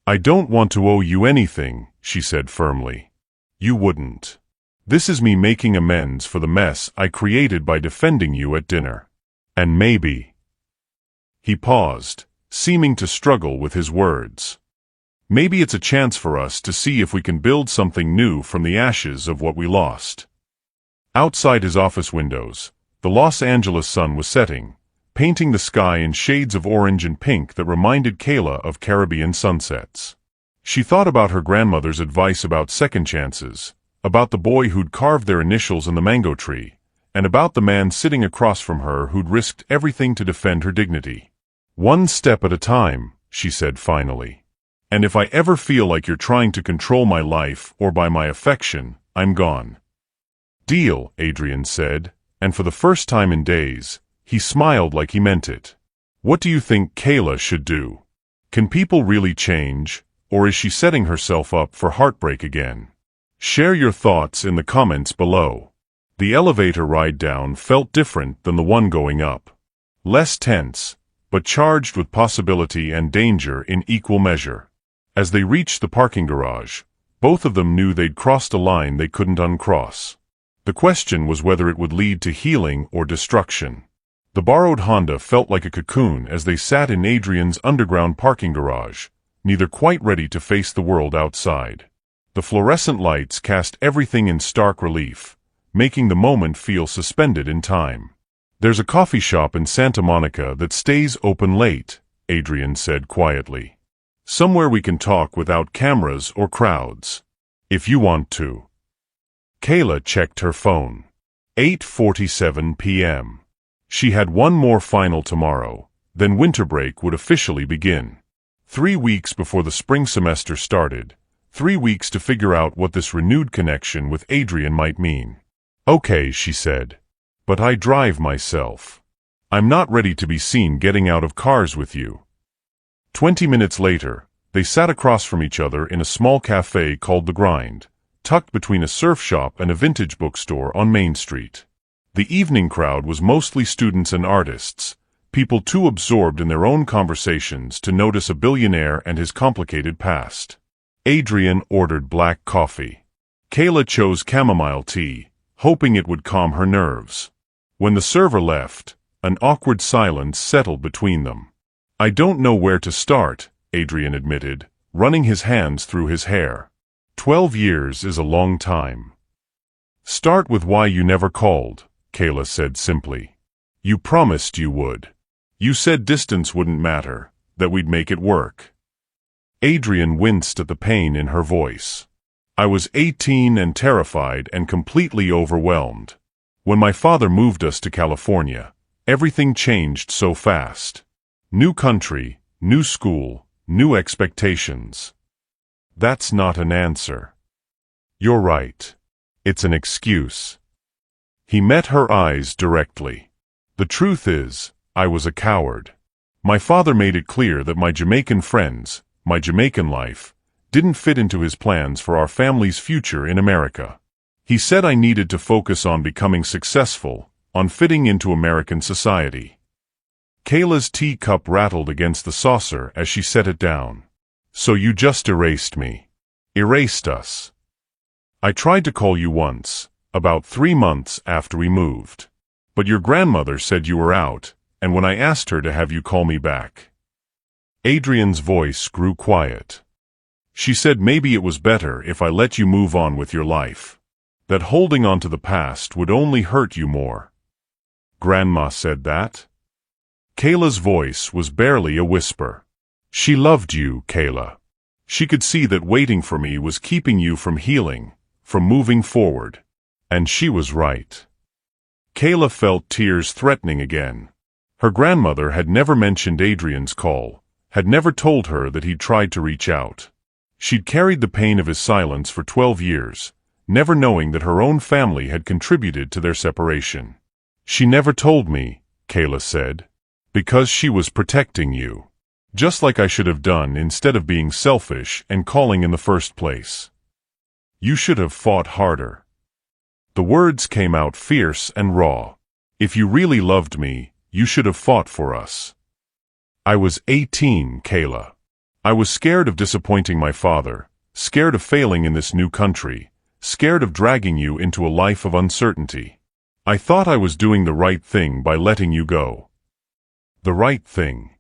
"I don't want to owe you anything," she said firmly. "You wouldn't. This is me making amends for the mess I created by defending you at dinner. And maybe—" He paused, seeming to struggle with his words. "Maybe it's a chance for us to see if we can build something new from the ashes of what we lost." Outside his office windows, the Los Angeles sun was setting, painting the sky in shades of orange and pink that reminded Kayla of Caribbean sunsets. She thought about her grandmother's advice about second chances, about the boy who'd carved their initials in the mango tree, and about the man sitting across from her who'd risked everything to defend her dignity. "One step at a time," she said finally. "And if I ever feel like you're trying to control my life or buy my affection, I'm gone." "Deal," Adrian said, and for the first time in days, he smiled like he meant it. "What do you think Kayla should do? Can people really change, or is she setting herself up for heartbreak again?" Share your thoughts in the comments below. The elevator ride down felt different than the one going up. Less tense, but charged with possibility and danger in equal measure. As they reached the parking garage, both of them knew they'd crossed a line they couldn't uncross. The question was whether it would lead to healing or destruction. The borrowed Honda felt like a cocoon as they sat in Adrian's underground parking garage, neither quite ready to face the world outside. The fluorescent lights cast everything in stark relief, making the moment feel suspended in time. "There's a coffee shop in Santa Monica that stays open late," Adrian said quietly. "Somewhere we can talk without cameras or crowds. If you want to." Kayla checked her phone. 8:47 p.m. She had one more final tomorrow, then winter break would officially begin. 3 weeks before the spring semester started, 3 weeks to figure out what this renewed connection with Adrian might mean. "Okay," she said. "But I drive myself. I'm not ready to be seen getting out of cars with you." 20 minutes later, they sat across from each other in a small cafe called The Grind, tucked between a surf shop and a vintage bookstore on Main Street. The evening crowd was mostly students and artists, people too absorbed in their own conversations to notice a billionaire and his complicated past. Adrian ordered black coffee. Kayla chose chamomile tea, hoping it would calm her nerves. When the server left, an awkward silence settled between them. "I don't know where to start," Adrian admitted, running his hands through his hair. 12 years is a long time. "Start with why you never called," Kayla said simply. "You promised you would. You said distance wouldn't matter, that we'd make it work." Adrian winced at the pain in her voice. "I was 18 and terrified and completely overwhelmed. When my father moved us to California, everything changed so fast. New country, new school, new expectations." "That's not an answer." "You're right. It's an excuse." He met her eyes directly. "The truth is, I was a coward. My father made it clear that my Jamaican friends, my Jamaican life, didn't fit into his plans for our family's future in America. He said I needed to focus on becoming successful, on fitting into American society." Kayla's teacup rattled against the saucer as she set it down. "So you just erased me. Erased us. I tried to call you once, about 3 months after we moved. But your grandmother said you were out, and when I asked her to have you call me back." Adrian's voice grew quiet. "She said maybe it was better if I let you move on with your life. That holding on to the past would only hurt you more." "Grandma said that?" Kayla's voice was barely a whisper. "She loved you, Kayla. She could see that waiting for me was keeping you from healing, from moving forward. And she was right." Kayla felt tears threatening again. Her grandmother had never mentioned Adrian's call, had never told her that he'd tried to reach out. She'd carried the pain of his silence for 12 years, never knowing that her own family had contributed to their separation. "She never told me," Kayla said, "because she was protecting you. Just like I should have done instead of being selfish and calling in the first place. You should have fought harder." The words came out fierce and raw. "If you really loved me, you should have fought for us." "I was 18, Kayla. I was scared of disappointing my father, scared of failing in this new country, scared of dragging you into a life of uncertainty. I thought I was doing the right thing by letting you go." "The right thing."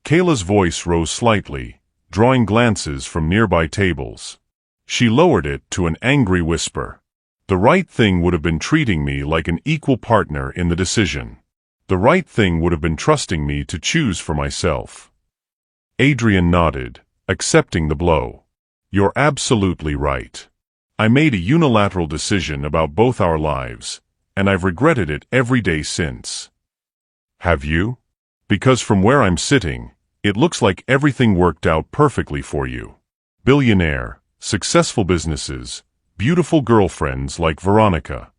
Kayla's voice rose slightly, drawing glances from nearby tables. She lowered it to an angry whisper. "The right thing would have been treating me like an equal partner in the decision. The right thing would have been trusting me to choose for myself." Adrian nodded, accepting the blow. "You're absolutely right. I made a unilateral decision about both our lives, and I've regretted it every day since." "Have you?" "Because from where I'm sitting, it looks like everything worked out perfectly for you. Billionaire, successful businesses, beautiful girlfriends like Veronica."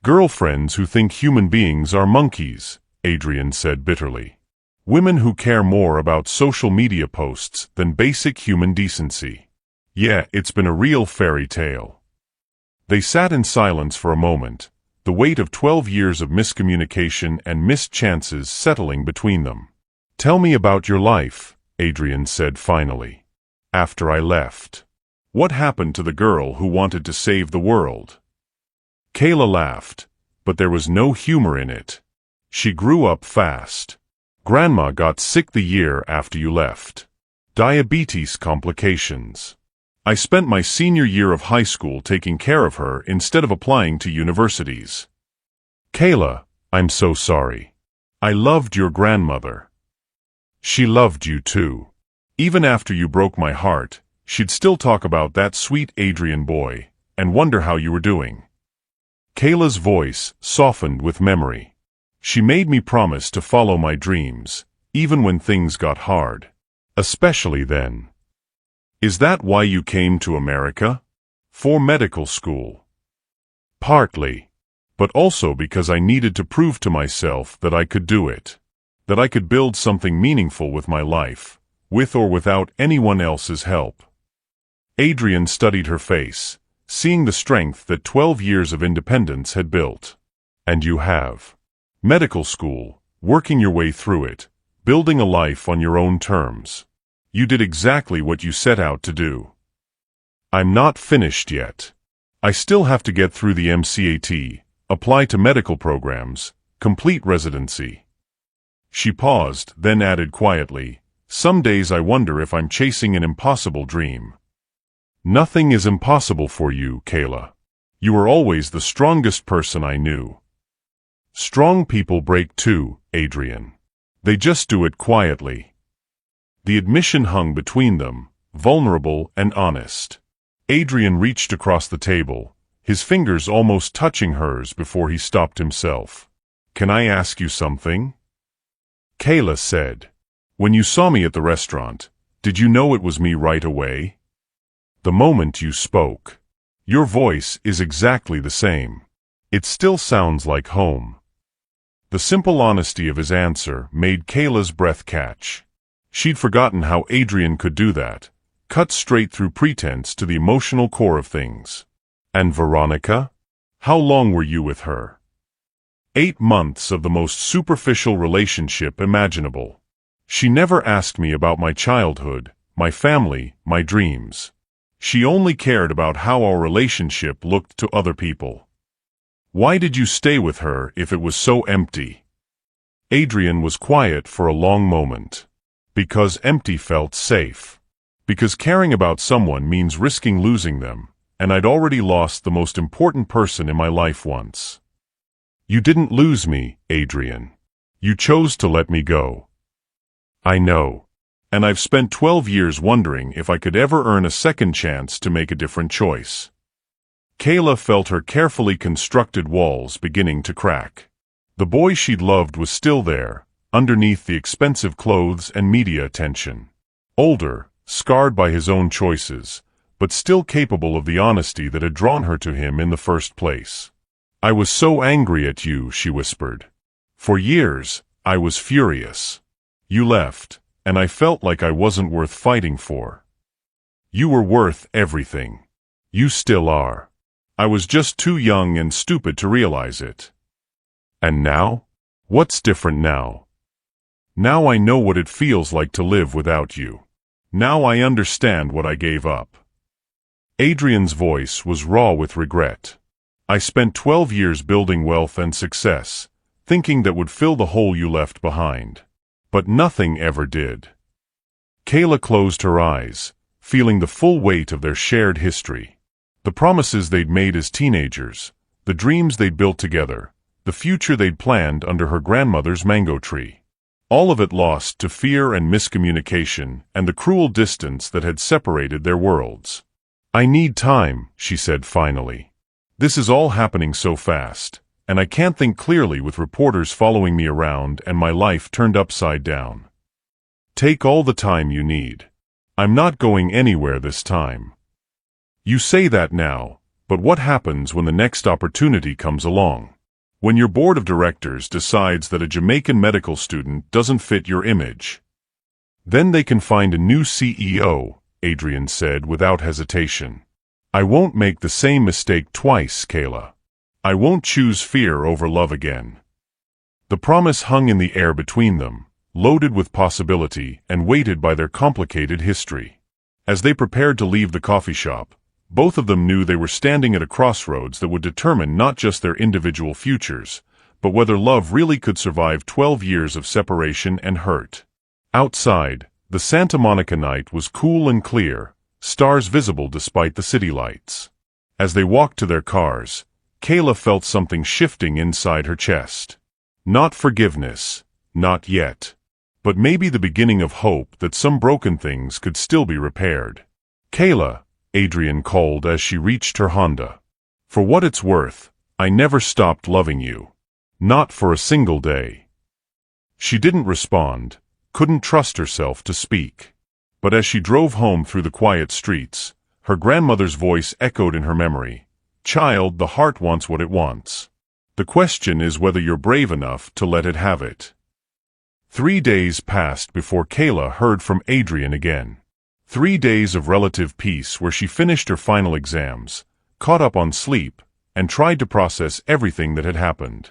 "Girlfriends who think human beings are monkeys," Adrian said bitterly. "Women who care more about social media posts than basic human decency. Yeah, it's been a real fairy tale." They sat in silence for a moment, the weight of 12 years of miscommunication and missed chances settling between them. "Tell me about your life," Adrian said finally. "After I left. What happened to the girl who wanted to save the world?" Kayla laughed, but there was no humor in it. "She grew up fast. Grandma got sick the year after you left. Diabetes complications. I spent my senior year of high school taking care of her instead of applying to universities." "Kayla, I'm so sorry. I loved your grandmother. She loved you too. Even after you broke my heart, she'd still talk about that sweet Adrian boy, and wonder how you were doing." Kayla's voice softened with memory. "She made me promise to follow my dreams, even when things got hard. Especially then." "Is that why you came to America? For medical school?" "Partly. But also because I needed to prove to myself that I could do it. That I could build something meaningful with my life, with or without anyone else's help." Adrian studied her face, seeing the strength that 12 years of independence had built. "And you have. Medical school, working your way through it, building a life on your own terms. You did exactly what you set out to do." "I'm not finished yet. I still have to get through the MCAT, Apply to medical programs, complete residency. She paused, then added quietly, some days I wonder if I'm chasing an impossible dream. Nothing is impossible for you, Kayla. You were always the strongest person I knew. Strong people break too, Adrian. They just do it quietly. The admission hung between them, vulnerable and honest. Adrian reached across the table, his fingers almost touching hers before he stopped himself. Can I ask you something? Kayla said. When you saw me at the restaurant, did you know it was me right away? The moment you spoke. Your voice is exactly the same. It still sounds like home. The simple honesty of his answer made Kayla's breath catch. She'd forgotten how Adrian could do that, cut straight through pretense to the emotional core of things. And Veronica? How long were you with her? 8 months of the most superficial relationship imaginable. She never asked me about my childhood, my family, my dreams. She only cared about how our relationship looked to other people. Why did you stay with her if it was so empty? Adrian was quiet for a long moment. Because empty felt safe. Because caring about someone means risking losing them, and I'd already lost the most important person in my life once. You didn't lose me, Adrian. You chose to let me go. I know. And I've spent 12 years wondering if I could ever earn a second chance to make a different choice. Kayla felt her carefully constructed walls beginning to crack. The boy she'd loved was still there, underneath the expensive clothes and media attention. Older, scarred by his own choices, but still capable of the honesty that had drawn her to him in the first place. I was so angry at you, she whispered. For years, I was furious. You left, and I felt like I wasn't worth fighting for. You were worth everything. You still are. I was just too young and stupid to realize it. And now? What's different now? Now I know what it feels like to live without you. Now I understand what I gave up. Adrian's voice was raw with regret. I spent 12 years building wealth and success, thinking that would fill the hole you left behind. But nothing ever did. Kayla closed her eyes, feeling the full weight of their shared history. The promises they'd made as teenagers, the dreams they'd built together, the future they'd planned under her grandmother's mango tree. All of it lost to fear and miscommunication and the cruel distance that had separated their worlds. I need time, she said finally. This is all happening so fast, and I can't think clearly with reporters following me around and my life turned upside down. Take all the time you need. I'm not going anywhere this time. You say that now, but what happens when the next opportunity comes along? When your board of directors decides that a Jamaican medical student doesn't fit your image? Then they can find a new CEO, Adrian said without hesitation. I won't make the same mistake twice, Kayla. I won't choose fear over love again. The promise hung in the air between them, loaded with possibility and weighted by their complicated history. As they prepared to leave the coffee shop, both of them knew they were standing at a crossroads that would determine not just their individual futures, but whether love really could survive 12 years of separation and hurt. Outside, the Santa Monica night was cool and clear, stars visible despite the city lights. As they walked to their cars, Kayla felt something shifting inside her chest. Not forgiveness, not yet. But maybe the beginning of hope that some broken things could still be repaired. Kayla, Adrian called as she reached her Honda. For what it's worth, I never stopped loving you. Not for a single day. She didn't respond, couldn't trust herself to speak. But as she drove home through the quiet streets, her grandmother's voice echoed in her memory. Child, the heart wants what it wants. The question is whether you're brave enough to let it have it. 3 days passed before Kayla heard from Adrian again. 3 days of relative peace where she finished her final exams, caught up on sleep, and tried to process everything that had happened.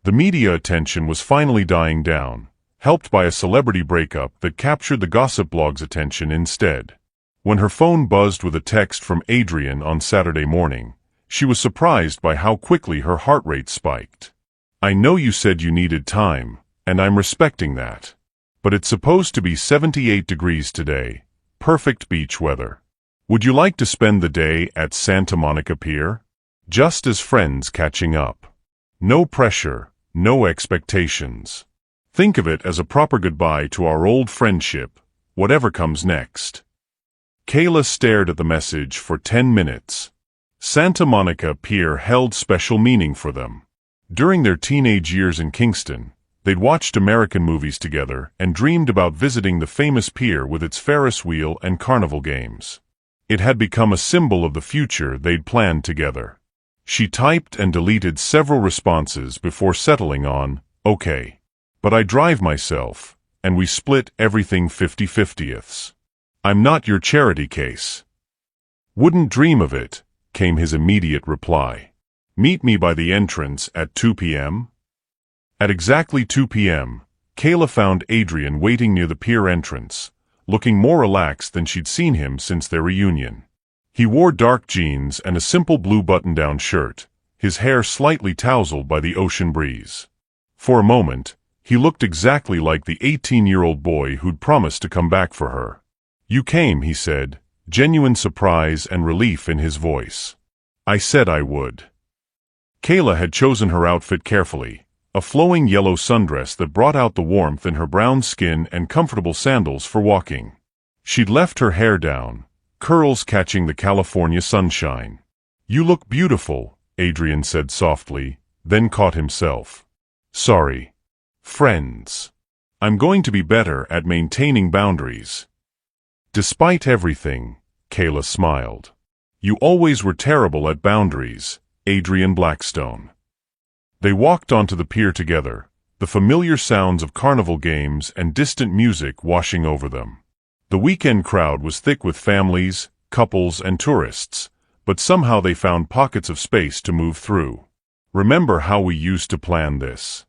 The media attention was finally dying down, helped by a celebrity breakup that captured the gossip blog's attention instead. When her phone buzzed with a text from Adrian on Saturday morning, She was surprised by how quickly her heart rate spiked. I know you said you needed time, and I'm respecting that. But it's supposed to be 78 degrees today. Perfect beach weather. Would you like to spend the day at Santa Monica Pier? Just as friends catching up. No pressure, no expectations. Think of it as a proper goodbye to our old friendship, whatever comes next. Kayla stared at the message for 10 minutes. Santa Monica Pier held special meaning for them. During their teenage years in Kingston, they'd watched American movies together and dreamed about visiting the famous pier with its Ferris wheel and carnival games. It had become a symbol of the future they'd planned together. She typed and deleted several responses before settling on, "Okay. But I drive myself, and we split everything 50/50ths. I'm not your charity case." "Wouldn't dream of it," came his immediate reply. "Meet me by the entrance at 2 p.m.? At exactly 2 p.m., Kayla found Adrian waiting near the pier entrance, looking more relaxed than she'd seen him since their reunion. He wore dark jeans and a simple blue button-down shirt, his hair slightly tousled by the ocean breeze. For a moment, he looked exactly like the 18-year-old boy who'd promised to come back for her. "You came," he said, genuine surprise and relief in his voice. "I said I would." Kayla had chosen her outfit carefully, a flowing yellow sundress that brought out the warmth in her brown skin and comfortable sandals for walking. She'd left her hair down, curls catching the California sunshine. "You look beautiful," Adrian said softly, then caught himself. "Sorry. Friends. I'm going to be better at maintaining boundaries." "Despite everything," Kayla smiled. "You always were terrible at boundaries, Adrian Blackstone." They walked onto the pier together, the familiar sounds of carnival games and distant music washing over them. The weekend crowd was thick with families, couples, and tourists, but somehow they found pockets of space to move through. "Remember how we used to plan this?"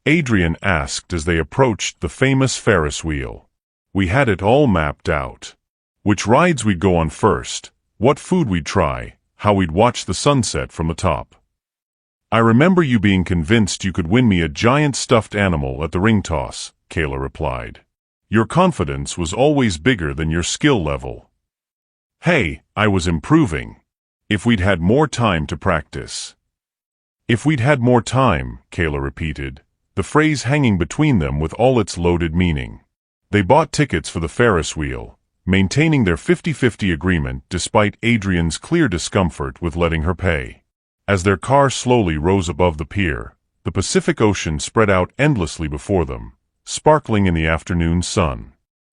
Adrian asked as they approached the famous Ferris wheel. "We had it all mapped out. Which rides we'd go on first, what food we'd try, how we'd watch the sunset from the top. I remember you being convinced you could win me a giant stuffed animal at the ring toss," Kayla replied. "Your confidence was always bigger than your skill level." "Hey, I was improving. If we'd had more time to practice." "If we'd had more time," Kayla repeated, the phrase hanging between them with all its loaded meaning. They bought tickets for the Ferris wheel, maintaining their 50/50 agreement despite Adrian's clear discomfort with letting her pay. As their car slowly rose above the pier, the Pacific Ocean spread out endlessly before them, sparkling in the afternoon sun.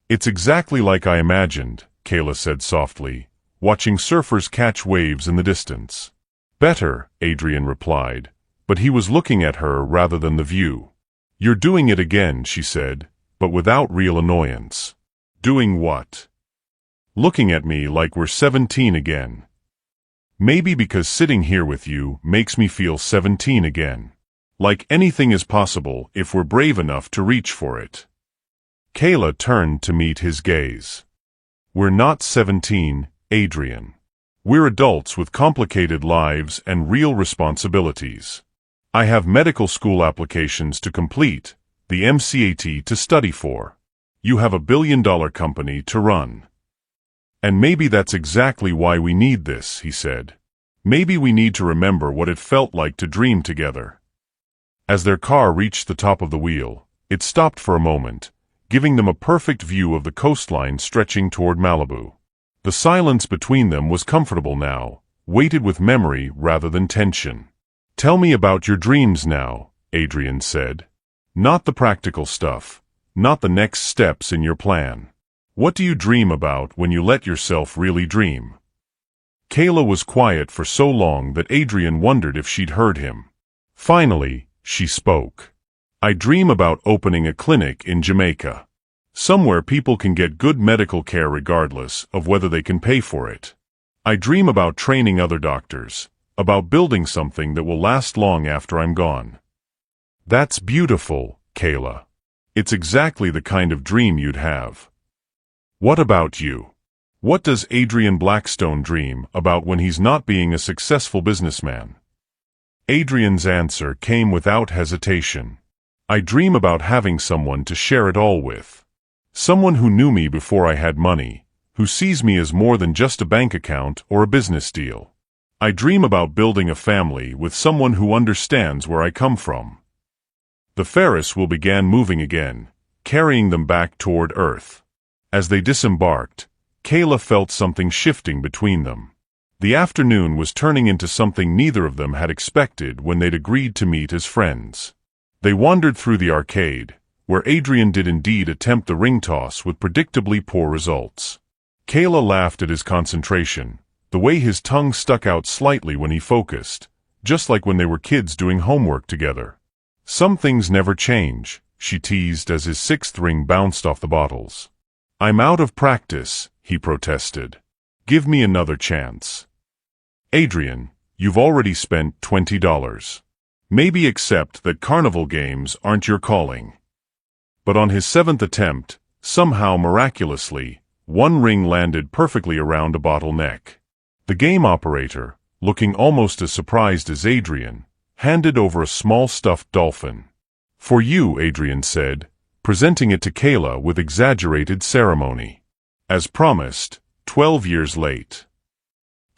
"It's exactly like I imagined," Kayla said softly, watching surfers catch waves in the distance. "Better," Adrian replied, but he was looking at her rather than the view. "You're doing it again," she said, but without real annoyance. "Doing what?" "Looking at me like we're 17 again. Maybe because sitting here with you makes me feel 17 again. Like anything is possible if we're brave enough to reach for it." Kayla turned to meet his gaze. "We're not 17, Adrian. We're adults with complicated lives and real responsibilities. I have medical school applications to complete, the MCAT to study for. You have a billion-dollar company to run. And maybe that's exactly why we need this," he said. "Maybe we need to remember what it felt like to dream together." As their car reached the top of the wheel, it stopped for a moment, giving them a perfect view of the coastline stretching toward Malibu. The silence between them was comfortable now, weighted with memory rather than tension. "Tell me about your dreams now," Adrian said. "Not the practical stuff, not the next steps in your plan. What do you dream about when you let yourself really dream?" Kayla was quiet for so long that Adrian wondered if she'd heard him. Finally, she spoke. "I dream about opening a clinic in Jamaica. Somewhere people can get good medical care regardless of whether they can pay for it. I dream about training other doctors, about building something that will last long after I'm gone." "That's beautiful, Kayla. It's exactly the kind of dream you'd have. What about you? What does Adrian Blackstone dream about when he's not being a successful businessman? Adrian's answer came without hesitation. I dream about having someone to share it all with. Someone who knew me before I had money, who sees me as more than just a bank account or a business deal. I dream about building a family with someone who understands where I come from. The Ferris wheel began moving again, carrying them back toward Earth. As they disembarked, Kayla felt something shifting between them. The afternoon was turning into something neither of them had expected when they'd agreed to meet as friends. They wandered through the arcade, where Adrian did indeed attempt the ring toss with predictably poor results. Kayla laughed at his concentration, the way his tongue stuck out slightly when he focused, just like when they were kids doing homework together. Some things never change, she teased as his sixth ring bounced off the bottles. I'm out of practice, he protested. Give me another chance. Adrian, you've already spent $20. Maybe accept that carnival games aren't your calling. But on his seventh attempt, somehow miraculously, one ring landed perfectly around a bottleneck. The game operator, looking almost as surprised as Adrian, handed over a small stuffed dolphin. For you, Adrian said, presenting it to Kayla with exaggerated ceremony. As promised, 12 years late.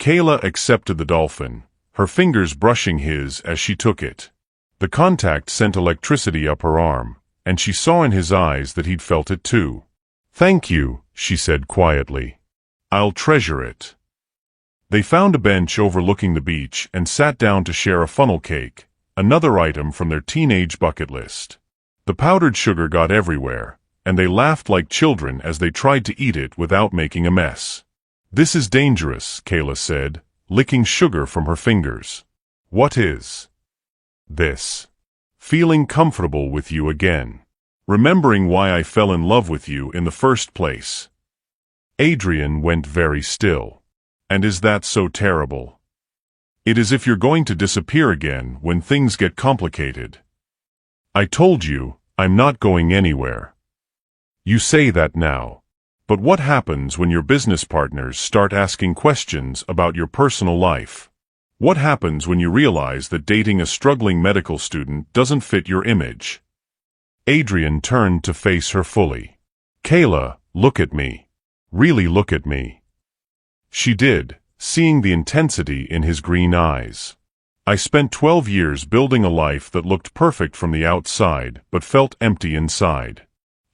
Kayla accepted the dolphin, her fingers brushing his as she took it. The contact sent electricity up her arm, and she saw in his eyes that he'd felt it too. Thank you, she said quietly. I'll treasure it. They found a bench overlooking the beach and sat down to share a funnel cake, another item from their teenage bucket list. The powdered sugar got everywhere, and they laughed like children as they tried to eat it without making a mess. This is dangerous, Kayla said, licking sugar from her fingers. What is this? Feeling comfortable with you again. Remembering why I fell in love with you in the first place. Adrian went very still. And is that so terrible? It is if you're going to disappear again when things get complicated. I told you, I'm not going anywhere. You say that now. But what happens when your business partners start asking questions about your personal life? What happens when you realize that dating a struggling medical student doesn't fit your image? Adrian turned to face her fully. Kayla, look at me. Really look at me. She did, seeing the intensity in his green eyes. I spent 12 years building a life that looked perfect from the outside but felt empty inside.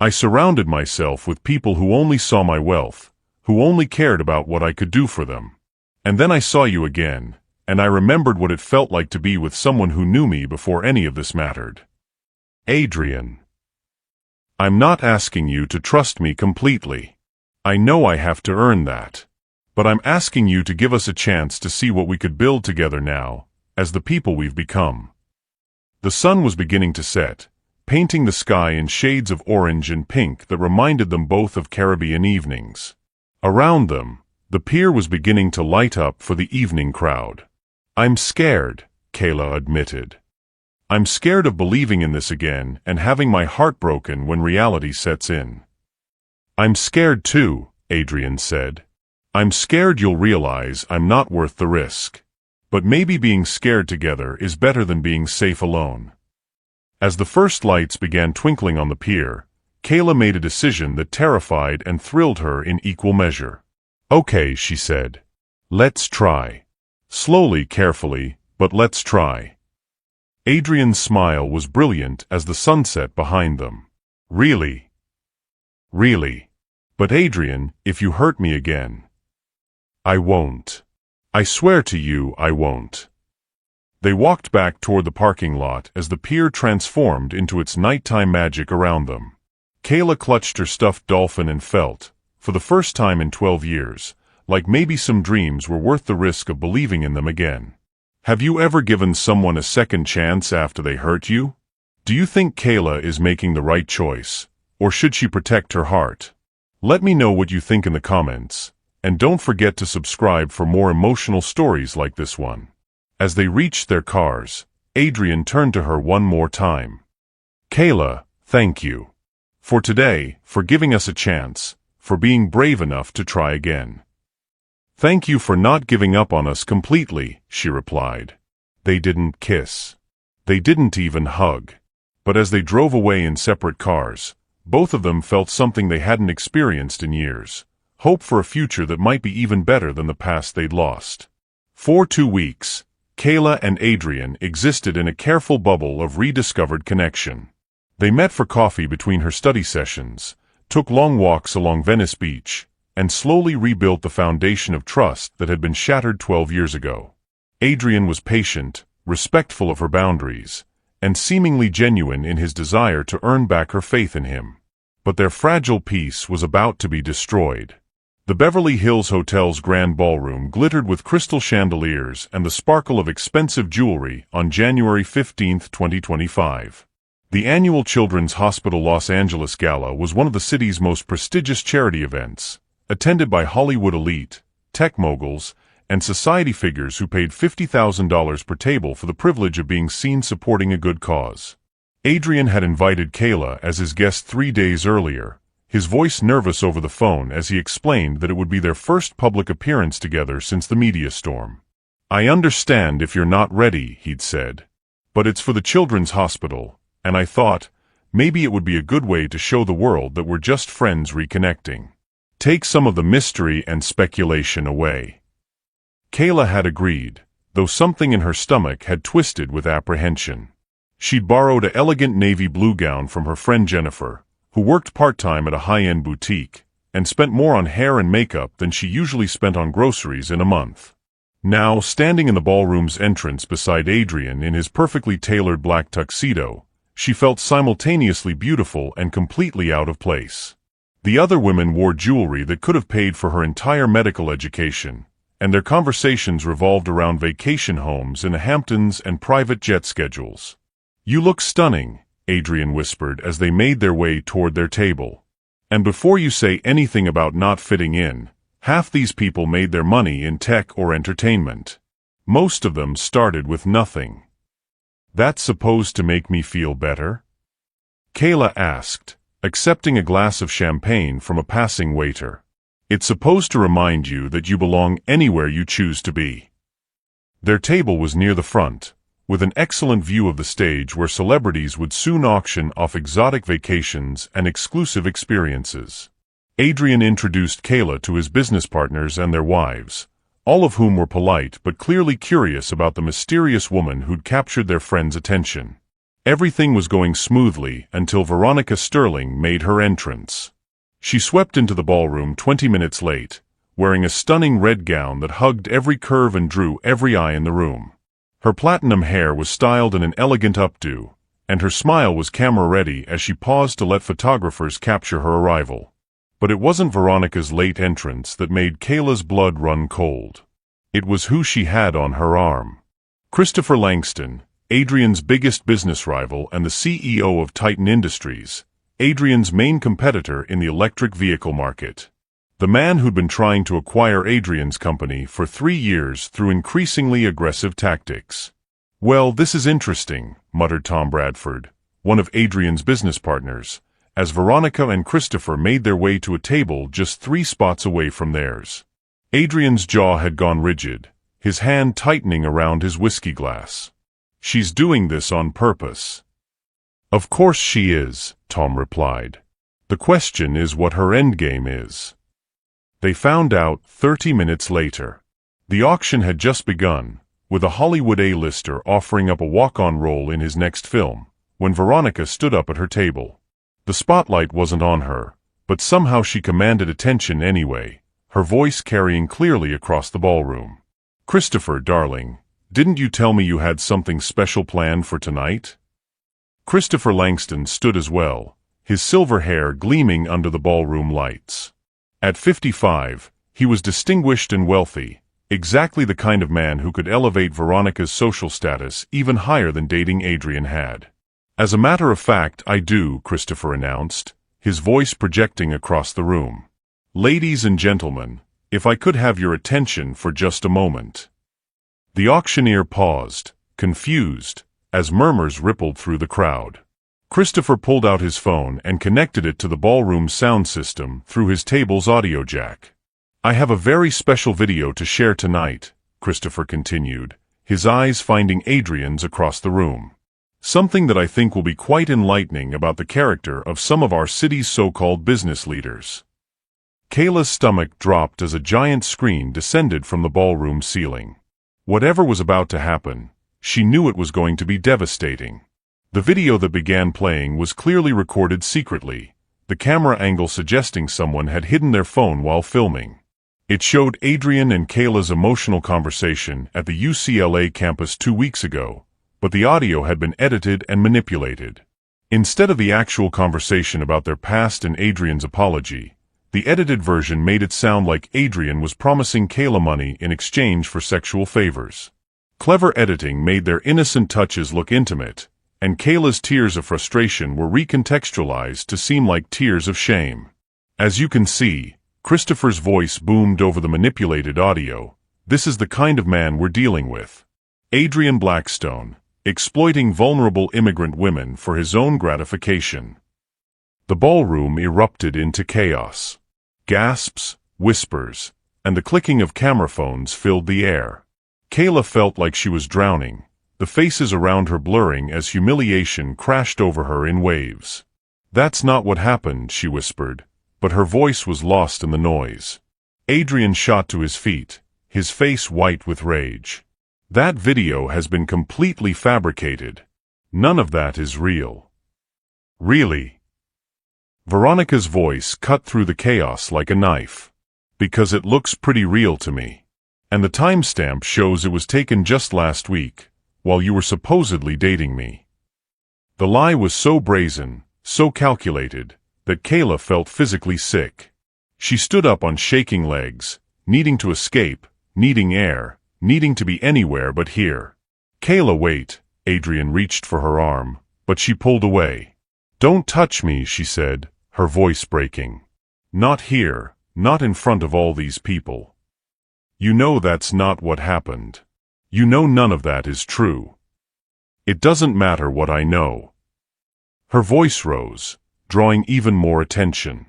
I surrounded myself with people who only saw my wealth, who only cared about what I could do for them. And then I saw you again, and I remembered what it felt like to be with someone who knew me before any of this mattered. Adrian. I'm not asking you to trust me completely. I know I have to earn that. But I'm asking you to give us a chance to see what we could build together now, as the people we've become. The sun was beginning to set, painting the sky in shades of orange and pink that reminded them both of Caribbean evenings. Around them, the pier was beginning to light up for the evening crowd. I'm scared, Kayla admitted. I'm scared of believing in this again and having my heart broken when reality sets in. I'm scared too, Adrian said. I'm scared you'll realize I'm not worth the risk. But maybe being scared together is better than being safe alone. As the first lights began twinkling on the pier, Kayla made a decision that terrified and thrilled her in equal measure. Okay, she said. Let's try. Slowly, carefully, but let's try. Adrian's smile was brilliant as the sunset behind them. Really? Really? But Adrian, if you hurt me again. I won't. I swear to you I won't. They walked back toward the parking lot as the pier transformed into its nighttime magic around them. Kayla clutched her stuffed dolphin and felt, for the first time in 12 years, like maybe some dreams were worth the risk of believing in them again. Have you ever given someone a second chance after they hurt you? Do you think Kayla is making the right choice, or should she protect her heart? Let me know what you think in the comments. And don't forget to subscribe for more emotional stories like this one. As they reached their cars, Adrian turned to her one more time. Kayla, thank you. For today, for giving us a chance, for being brave enough to try again. "Thank you for not giving up on us completely," she replied. They didn't kiss. They didn't even hug. But as they drove away in separate cars, both of them felt something they hadn't experienced in years: hope for a future that might be even better than the past they'd lost. For 2 weeks, Kayla and Adrian existed in a careful bubble of rediscovered connection. They met for coffee between her study sessions, took long walks along Venice Beach, and slowly rebuilt the foundation of trust that had been shattered 12 years ago. Adrian was patient, respectful of her boundaries, and seemingly genuine in his desire to earn back her faith in him. But their fragile peace was about to be destroyed. The Beverly Hills Hotel's grand ballroom glittered with crystal chandeliers and the sparkle of expensive jewelry on January 15, 2025. The annual Children's Hospital Los Angeles Gala was one of the city's most prestigious charity events, attended by Hollywood elite, tech moguls, and society figures who paid $50,000 per table for the privilege of being seen supporting a good cause. Adrian had invited Kayla as his guest 3 days earlier, his voice nervous over the phone as he explained that it would be their first public appearance together since the media storm. "I understand if you're not ready," he'd said, "but it's for the Children's Hospital, and I thought, maybe it would be a good way to show the world that we're just friends reconnecting. Take some of the mystery and speculation away." Kayla had agreed, though something in her stomach had twisted with apprehension. She'd borrowed an elegant navy blue gown from her friend Jennifer, who worked part-time at a high-end boutique, and spent more on hair and makeup than she usually spent on groceries in a month. Now, standing in the ballroom's entrance beside Adrian in his perfectly tailored black tuxedo, she felt simultaneously beautiful and completely out of place. The other women wore jewelry that could have paid for her entire medical education, and their conversations revolved around vacation homes in the Hamptons and private jet schedules. "You look stunning," Adrian whispered as they made their way toward their table. "And before you say anything about not fitting in, half these people made their money in tech or entertainment. Most of them started with nothing." "That's supposed to make me feel better?" Kayla asked, accepting a glass of champagne from a passing waiter. "It's supposed to remind you that you belong anywhere you choose to be." Their table was near the front, with an excellent view of the stage where celebrities would soon auction off exotic vacations and exclusive experiences. Adrian introduced Kayla to his business partners and their wives, all of whom were polite but clearly curious about the mysterious woman who'd captured their friend's attention. Everything was going smoothly until Veronica Sterling made her entrance. She swept into the ballroom 20 minutes late, wearing a stunning red gown that hugged every curve and drew every eye in the room. Her platinum hair was styled in an elegant updo, and her smile was camera-ready as she paused to let photographers capture her arrival. But it wasn't Veronica's late entrance that made Kayla's blood run cold. It was who she had on her arm. Christopher Langston, Adrian's biggest business rival and the CEO of Titan Industries, Adrian's main competitor in the electric vehicle market. The man who'd been trying to acquire Adrian's company for 3 years through increasingly aggressive tactics. "Well, this is interesting," muttered Tom Bradford, one of Adrian's business partners, as Veronica and Christopher made their way to a table just 3 spots away from theirs. Adrian's jaw had gone rigid, his hand tightening around his whiskey glass. "She's doing this on purpose." "Of course she is," Tom replied. "The question is what her endgame is." They found out 30 minutes later. The auction had just begun, with a Hollywood A-lister offering up a walk-on role in his next film, when Veronica stood up at her table. The spotlight wasn't on her, but somehow she commanded attention anyway, her voice carrying clearly across the ballroom. "Christopher, darling, didn't you tell me you had something special planned for tonight?" Christopher Langston stood as well, his silver hair gleaming under the ballroom lights. At 55, he was distinguished and wealthy, exactly the kind of man who could elevate Veronica's social status even higher than dating Adrian had. "As a matter of fact, I do," Christopher announced, his voice projecting across the room. "Ladies and gentlemen, if I could have your attention for just a moment." The auctioneer paused, confused, as murmurs rippled through the crowd. Christopher pulled out his phone and connected it to the ballroom sound system through his table's audio jack. "I have a very special video to share tonight," Christopher continued, his eyes finding Adrian's across the room. "Something that I think will be quite enlightening about the character of some of our city's so-called business leaders." Kayla's stomach dropped as a giant screen descended from the ballroom ceiling. Whatever was about to happen, she knew it was going to be devastating. The video that began playing was clearly recorded secretly, the camera angle suggesting someone had hidden their phone while filming. It showed Adrian and Kayla's emotional conversation at the UCLA campus 2 weeks ago, but the audio had been edited and manipulated. Instead of the actual conversation about their past and Adrian's apology, the edited version made it sound like Adrian was promising Kayla money in exchange for sexual favors. Clever editing made their innocent touches look intimate, and Kayla's tears of frustration were recontextualized to seem like tears of shame. As you can see, Christopher's voice boomed over the manipulated audio. "This is the kind of man we're dealing with. Adrian Blackstone, exploiting vulnerable immigrant women for his own gratification." The ballroom erupted into chaos. Gasps, whispers, and the clicking of camera phones filled the air. Kayla felt like she was drowning, the faces around her blurring as humiliation crashed over her in waves. "That's not what happened," she whispered, but her voice was lost in the noise. Adrian shot to his feet, his face white with rage. "That video has been completely fabricated. None of that is real." "Really?" Veronica's voice cut through the chaos like a knife. "Because it looks pretty real to me. And the timestamp shows it was taken just last week, while you were supposedly dating me." The lie was so brazen, so calculated, that Kayla felt physically sick. She stood up on shaking legs, needing to escape, needing air, needing to be anywhere but here. "Kayla, wait." Adrian reached for her arm, but she pulled away. "Don't touch me," she said, her voice breaking. "Not here, not in front of all these people. You know that's not what happened. You know none of that is true." "It doesn't matter what I know." Her voice rose, drawing even more attention.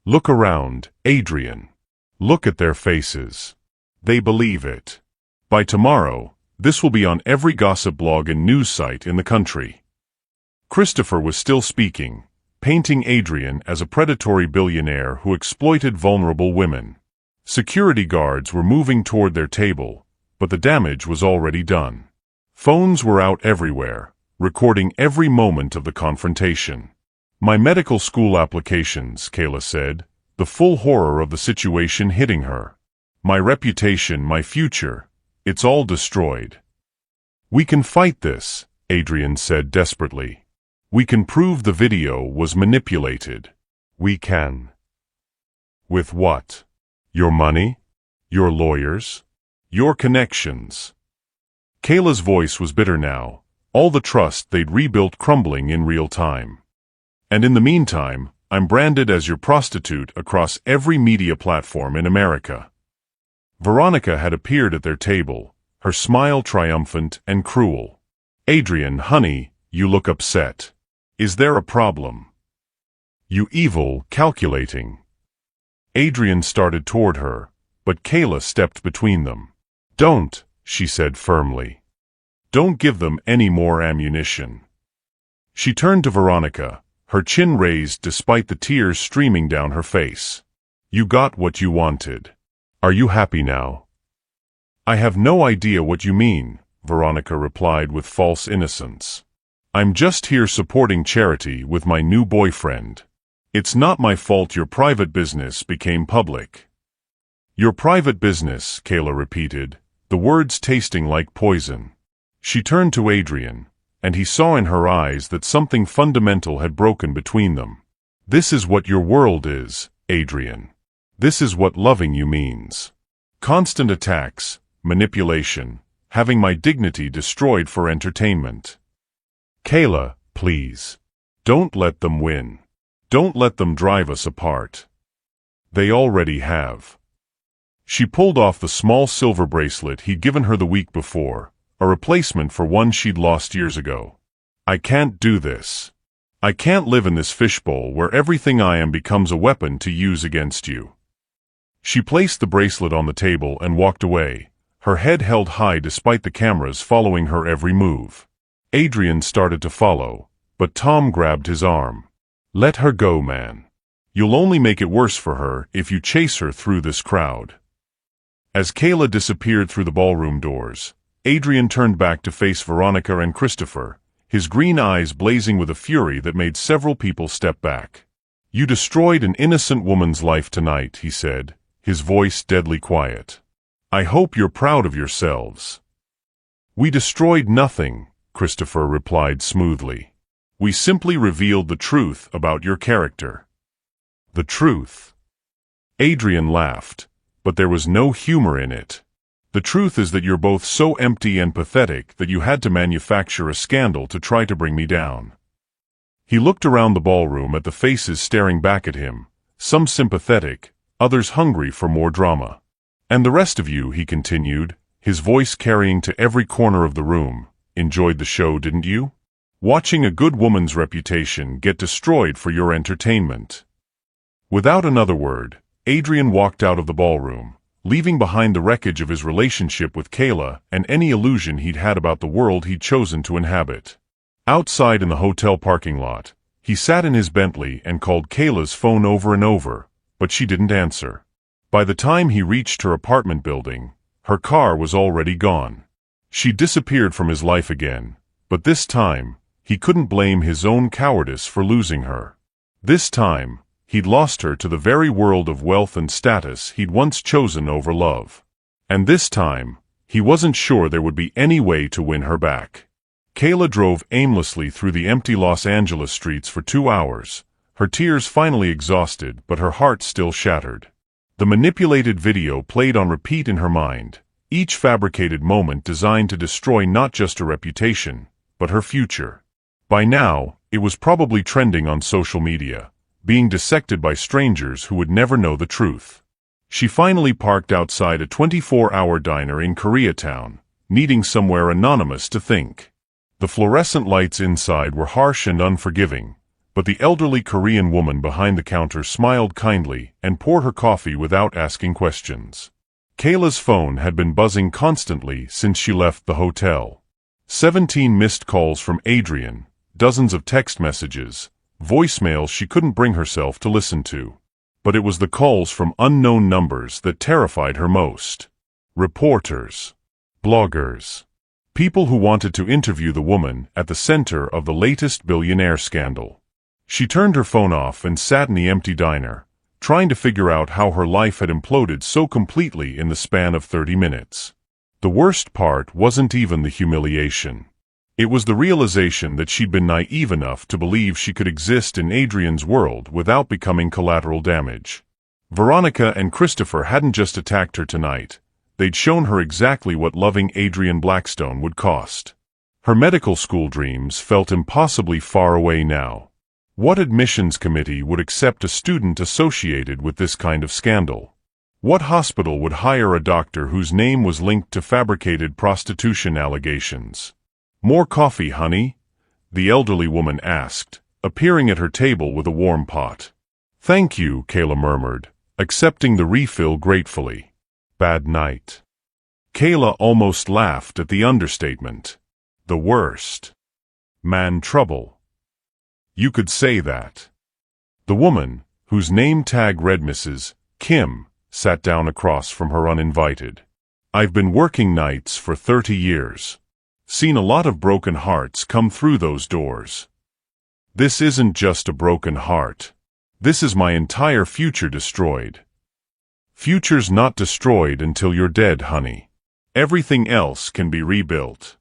"Look around, Adrian. Look at their faces. They believe it. By tomorrow, this will be on every gossip blog and news site in the country." Christopher was still speaking, painting Adrian as a predatory billionaire who exploited vulnerable women. Security guards were moving toward their table, but the damage was already done. Phones were out everywhere, recording every moment of the confrontation. "My medical school applications," Kayla said, the full horror of the situation hitting her. "My reputation, my future, it's all destroyed." "We can fight this," Adrian said desperately. "We can prove the video was manipulated. We can." "With what? Your money? Your lawyers? Your connections?" Kayla's voice was bitter now, all the trust they'd rebuilt crumbling in real time. "And in the meantime, I'm branded as your prostitute across every media platform in America." Veronica had appeared at their table, her smile triumphant and cruel. "Adrian, honey, you look upset. Is there a problem?" "You evil, calculating." Adrian started toward her, but Kayla stepped between them. "Don't," she said firmly. "Don't give them any more ammunition." She turned to Veronica, her chin raised despite the tears streaming down her face. "You got what you wanted. Are you happy now?" "I have no idea what you mean," Veronica replied with false innocence. "I'm just here supporting charity with my new boyfriend. It's not my fault your private business became public." "Your private business," Kayla repeated, the words tasting like poison. She turned to Adrian, and he saw in her eyes that something fundamental had broken between them. "This is what your world is, Adrian. This is what loving you means. Constant attacks, manipulation, having my dignity destroyed for entertainment." "Kayla, please. Don't let them win. Don't let them drive us apart. They already have." She pulled off the small silver bracelet he'd given her the week before, a replacement for one she'd lost years ago. "I can't do this." I can't live in this fishbowl where everything I am becomes a weapon to use against you. She placed the bracelet on the table and walked away, her head held high despite the cameras following her every move. Adrian started to follow, but Tom grabbed his arm. Let her go, man. You'll only make it worse for her if you chase her through this crowd. As Kayla disappeared through the ballroom doors, Adrian turned back to face Veronica and Christopher, his green eyes blazing with a fury that made several people step back. You destroyed an innocent woman's life tonight, he said, his voice deadly quiet. I hope you're proud of yourselves. We destroyed nothing, Christopher replied smoothly. We simply revealed the truth about your character. The truth? Adrian laughed, but there was no humor in it. The truth is that you're both so empty and pathetic that you had to manufacture a scandal to try to bring me down. He looked around the ballroom at the faces staring back at him, some sympathetic, others hungry for more drama. And the rest of you, he continued, his voice carrying to every corner of the room, enjoyed the show, didn't you? Watching a good woman's reputation get destroyed for your entertainment. Without another word, Adrian walked out of the ballroom, leaving behind the wreckage of his relationship with Kayla and any illusion he'd had about the world he'd chosen to inhabit. Outside in the hotel parking lot, he sat in his Bentley and called Kayla's phone over and over, but she didn't answer. By the time he reached her apartment building, her car was already gone. She disappeared from his life again, but this time, he couldn't blame his own cowardice for losing her. This time, he'd lost her to the very world of wealth and status he'd once chosen over love. And this time, he wasn't sure there would be any way to win her back. Kayla drove aimlessly through the empty Los Angeles streets for 2 hours, her tears finally exhausted but her heart still shattered. The manipulated video played on repeat in her mind, each fabricated moment designed to destroy not just her reputation, but her future. By now, it was probably trending on social media, being dissected by strangers who would never know the truth. She finally parked outside a 24-hour diner in Koreatown, needing somewhere anonymous to think. The fluorescent lights inside were harsh and unforgiving, but the elderly Korean woman behind the counter smiled kindly and poured her coffee without asking questions. Kayla's phone had been buzzing constantly since she left the hotel. 17 missed calls from Adrian, dozens of text messages, voicemails she couldn't bring herself to listen to. But it was the calls from unknown numbers that terrified her most. Reporters. Bloggers. People who wanted to interview the woman at the center of the latest billionaire scandal. She turned her phone off and sat in the empty diner, trying to figure out how her life had imploded so completely in the span of 30 minutes. The worst part wasn't even the humiliation. It was the realization that she'd been naive enough to believe she could exist in Adrian's world without becoming collateral damage. Veronica and Christopher hadn't just attacked her tonight, they'd shown her exactly what loving Adrian Blackstone would cost. Her medical school dreams felt impossibly far away now. What admissions committee would accept a student associated with this kind of scandal? What hospital would hire a doctor whose name was linked to fabricated prostitution allegations? More coffee, honey? The elderly woman asked, appearing at her table with a warm pot. Thank you, Kayla murmured, accepting the refill gratefully. Bad night. Kayla almost laughed at the understatement. The worst. Man trouble. You could say that. The woman, whose name tag read Mrs. Kim, sat down across from her uninvited. I've been working nights for 30 years. Seen a lot of broken hearts come through those doors. This isn't just a broken heart. This is my entire future destroyed. Future's not destroyed until you're dead, honey. Everything else can be rebuilt.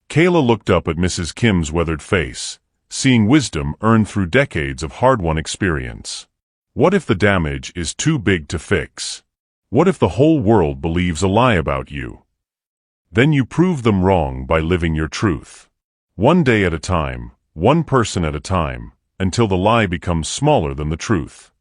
Kayla looked up at Mrs. Kim's weathered face, seeing wisdom earned through decades of hard-won experience. What if the damage is too big to fix? What if the whole world believes a lie about you? Then you prove them wrong by living your truth. One day at a time, one person at a time, until the lie becomes smaller than the truth.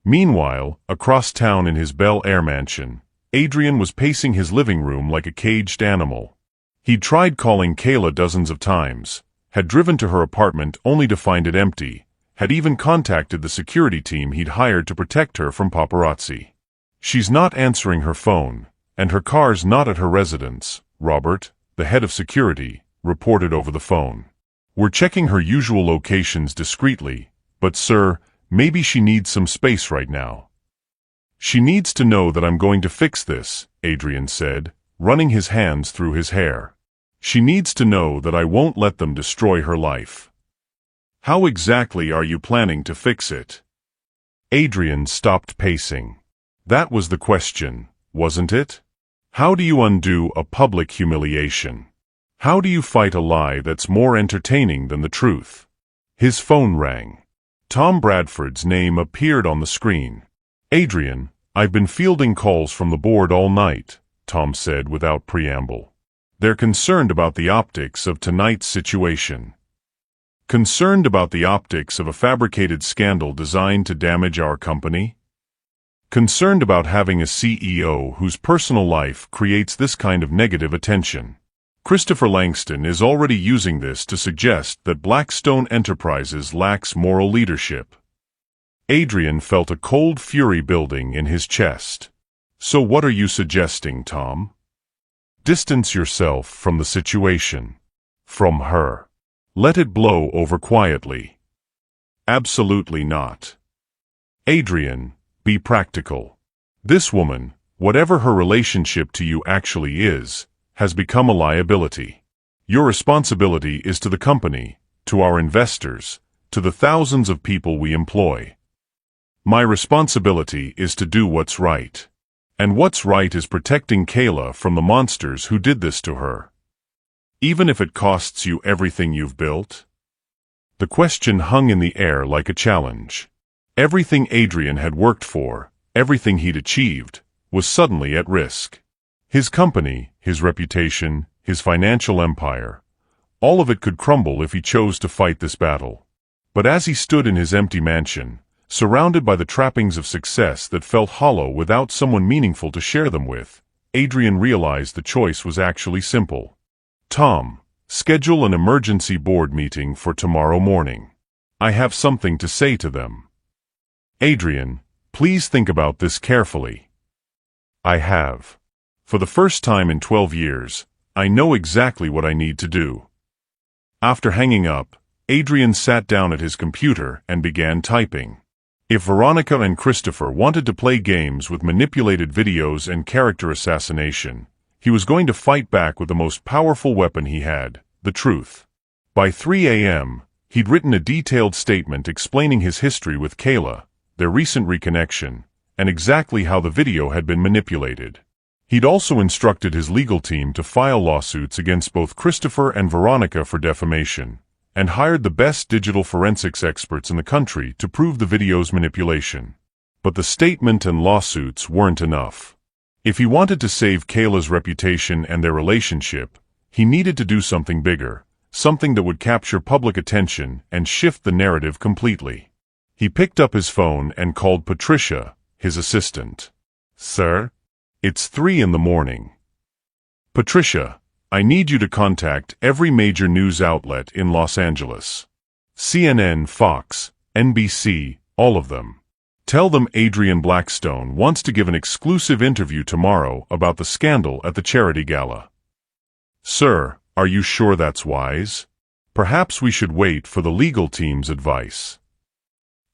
Meanwhile, across town in his Bel Air mansion, Adrian was pacing his living room like a caged animal. He'd tried calling Kayla dozens of times, had driven to her apartment only to find it empty, had even contacted the security team he'd hired to protect her from paparazzi. "She's not answering her phone, and her car's not at her residence," Robert, the head of security, reported over the phone. "We're checking her usual locations discreetly, but sir, maybe she needs some space right now." "She needs to know that I'm going to fix this," Adrian said, running his hands through his hair. "She needs to know that I won't let them destroy her life." "How exactly are you planning to fix it?" Adrian stopped pacing. That was the question, wasn't it? How do you undo a public humiliation? How do you fight a lie that's more entertaining than the truth? His phone rang. Tom Bradford's name appeared on the screen. "Adrian, I've been fielding calls from the board all night," Tom said without preamble. "They're concerned about the optics of tonight's situation. Concerned about the optics of a fabricated scandal designed to damage our company? Concerned about having a CEO whose personal life creates this kind of negative attention. Christopher Langston is already using this to suggest that Blackstone Enterprises lacks moral leadership." Adrian felt a cold fury building in his chest. "So what are you suggesting, Tom?" "Distance yourself from the situation. From her. Let it blow over quietly." "Absolutely not. Adrian, be practical. This woman, whatever her relationship to you actually is, has become a liability. Your responsibility is to the company, to our investors, to the thousands of people we employ. My responsibility is to do what's right. And what's right is protecting Kayla from the monsters who did this to her. Even if it costs you everything you've built?" The question hung in the air like a challenge. Everything Adrian had worked for, everything he'd achieved, was suddenly at risk. His company, his reputation, his financial empire, all of it could crumble if he chose to fight this battle. But as he stood in his empty mansion, surrounded by the trappings of success that felt hollow without someone meaningful to share them with, Adrian realized the choice was actually simple. "Tom, schedule an emergency board meeting for tomorrow morning. I have something to say to them." "Adrian, please think about this carefully." "I have. For the first time in 12 years, I know exactly what I need to do." After hanging up, Adrian sat down at his computer and began typing. If Veronica and Christopher wanted to play games with manipulated videos and character assassination, he was going to fight back with the most powerful weapon he had, the truth. By 3 a.m., he'd written a detailed statement explaining his history with Kayla, their recent reconnection, and exactly how the video had been manipulated. He'd also instructed his legal team to file lawsuits against both Christopher and Veronica for defamation, and hired the best digital forensics experts in the country to prove the video's manipulation. But the statement and lawsuits weren't enough. If he wanted to save Kayla's reputation and their relationship, he needed to do something bigger, something that would capture public attention and shift the narrative completely. He picked up his phone and called Patricia, his assistant. "Sir? It's 3 in the morning. Patricia, I need you to contact every major news outlet in Los Angeles. CNN, Fox, NBC, all of them. Tell them Adrian Blackstone wants to give an exclusive interview tomorrow about the scandal at the charity gala." "Sir, are you sure that's wise? Perhaps we should wait for the legal team's advice."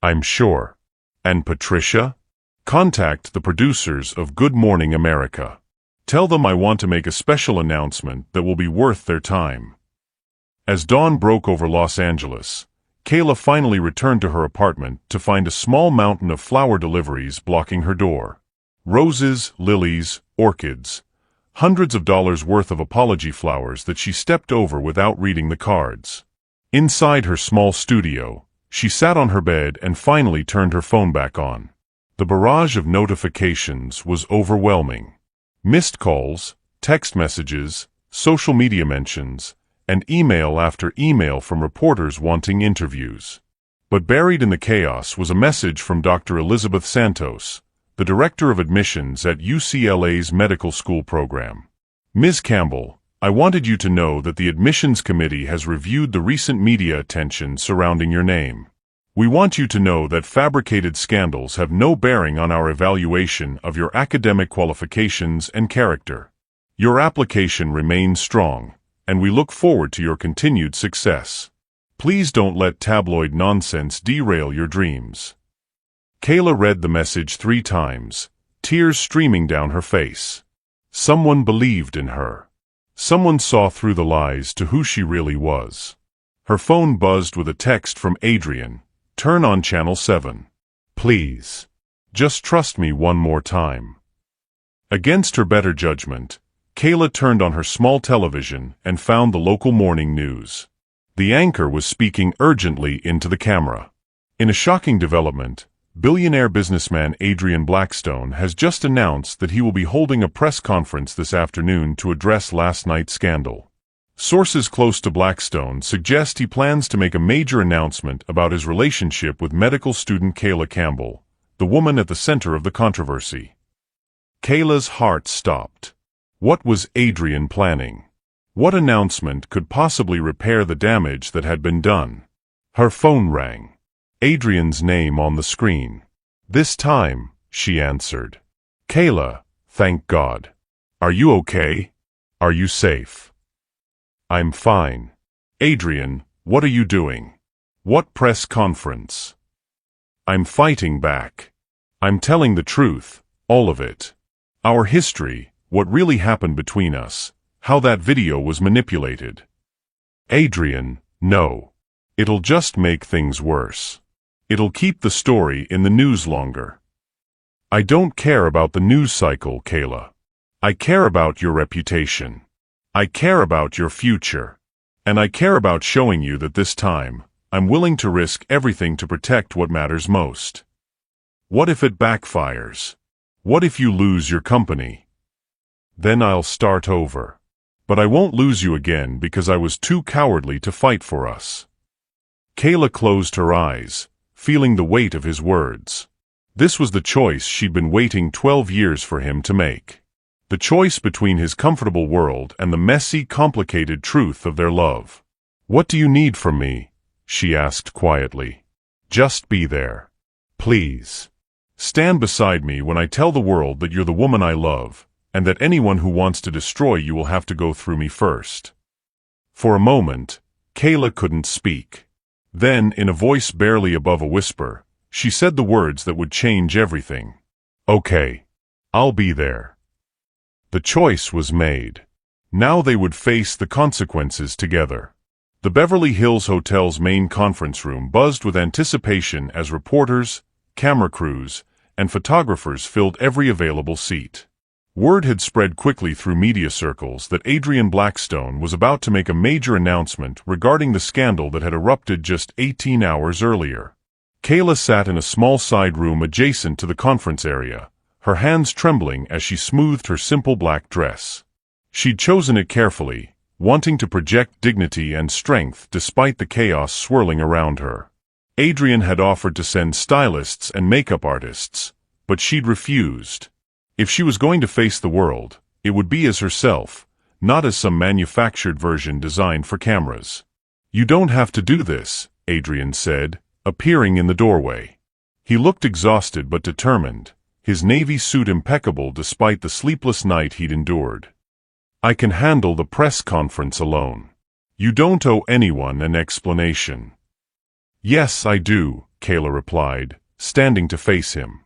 "I'm sure." "And Patricia? Contact the producers of Good Morning America. Tell them I want to make a special announcement that will be worth their time." As dawn broke over Los Angeles, Kayla finally returned to her apartment to find a small mountain of flower deliveries blocking her door. Roses, lilies, orchids, hundreds of dollars worth of apology flowers that she stepped over without reading the cards. Inside her small studio, she sat on her bed and finally turned her phone back on. The barrage of notifications was overwhelming. Missed calls, text messages, social media mentions, and email after email from reporters wanting interviews. But buried in the chaos was a message from Dr. Elizabeth Santos, the director of admissions at UCLA's medical school program. "Ms. Campbell, I wanted you to know that the admissions committee has reviewed the recent media attention surrounding your name. We want you to know that fabricated scandals have no bearing on our evaluation of your academic qualifications and character. Your application remains strong, and we look forward to your continued success. Please don't let tabloid nonsense derail your dreams. Kayla read the message 3 times, tears streaming down her face. Someone believed in her. Someone saw through the lies to who she really was. Her phone buzzed with a text from Adrian. Turn on Channel 7. Please. Just trust me one more time. Against her better judgment, Kayla turned on her small television and found the local morning news. The anchor was speaking urgently into the camera. In a shocking development, billionaire businessman Adrian Blackstone has just announced that he will be holding a press conference this afternoon to address last night's scandal. Sources close to Blackstone suggest he plans to make a major announcement about his relationship with medical student Kayla Campbell, the woman at the center of the controversy. Kayla's heart stopped. What was Adrian planning? What announcement could possibly repair the damage that had been done? Her phone rang. Adrian's name on the screen. This time, she answered. Kayla, thank God. Are you okay? Are you safe? I'm fine. Adrian, what are you doing? What press conference? I'm fighting back. I'm telling the truth, all of it. Our history, what really happened between us, how that video was manipulated. Adrian, no. It'll just make things worse. It'll keep the story in the news longer. I don't care about the news cycle, Kayla. I care about your reputation. I care about your future. And I care about showing you that this time, I'm willing to risk everything to protect what matters most. What if it backfires? What if you lose your company? Then I'll start over. But I won't lose you again because I was too cowardly to fight for us. Kayla closed her eyes, feeling the weight of his words. This was the choice she'd been waiting 12 years for him to make. The choice between his comfortable world and the messy, complicated truth of their love. What do you need from me? She asked quietly. Just be there. Please. Stand beside me when I tell the world that you're the woman I love, and that anyone who wants to destroy you will have to go through me first. For a moment, Kayla couldn't speak. Then, in a voice barely above a whisper, she said the words that would change everything. Okay. I'll be there. The choice was made. Now they would face the consequences together. The Beverly Hills Hotel's main conference room buzzed with anticipation as reporters, camera crews, and photographers filled every available seat. Word had spread quickly through media circles that Adrian Blackstone was about to make a major announcement regarding the scandal that had erupted just 18 hours earlier. Kayla sat in a small side room adjacent to the conference area, her hands trembling as she smoothed her simple black dress. She'd chosen it carefully, wanting to project dignity and strength despite the chaos swirling around her. Adrian had offered to send stylists and makeup artists, but she'd refused. If she was going to face the world, it would be as herself, not as some manufactured version designed for cameras. You don't have to do this, Adrian said, appearing in the doorway. He looked exhausted but determined, his navy suit impeccable despite the sleepless night he'd endured. I can handle the press conference alone. You don't owe anyone an explanation. Yes, I do, Kayla replied, standing to face him.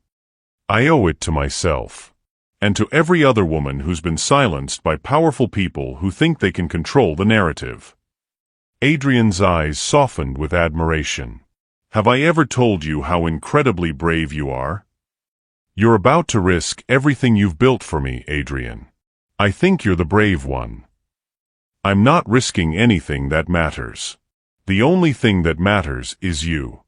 I owe it to myself. And to every other woman who's been silenced by powerful people who think they can control the narrative. Adrian's eyes softened with admiration. Have I ever told you how incredibly brave you are? You're about to risk everything you've built for me, Adrian. I think you're the brave one. I'm not risking anything that matters. The only thing that matters is you.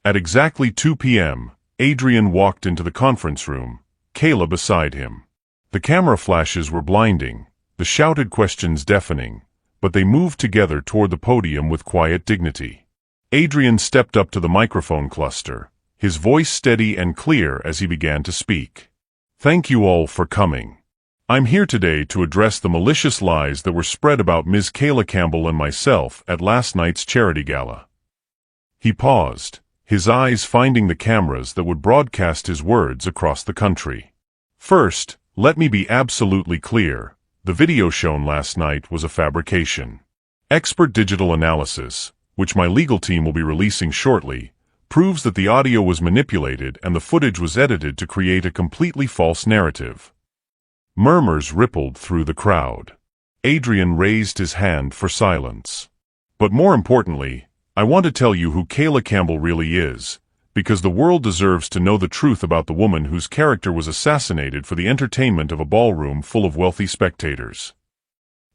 At exactly 2 p.m., Adrian walked into the conference room, Kayla beside him. The camera flashes were blinding, the shouted questions deafening, but they moved together toward the podium with quiet dignity. Adrian stepped up to the microphone cluster, his voice steady and clear as he began to speak. Thank you all for coming. I'm here today to address the malicious lies that were spread about Ms. Kayla Campbell and myself at last night's charity gala. He paused, his eyes finding the cameras that would broadcast his words across the country. First, let me be absolutely clear. The video shown last night was a fabrication. Expert digital analysis, which my legal team will be releasing shortly, proves that the audio was manipulated and the footage was edited to create a completely false narrative. Murmurs rippled through the crowd. Adrian raised his hand for silence. But more importantly, I want to tell you who Kayla Campbell really is, because the world deserves to know the truth about the woman whose character was assassinated for the entertainment of a ballroom full of wealthy spectators.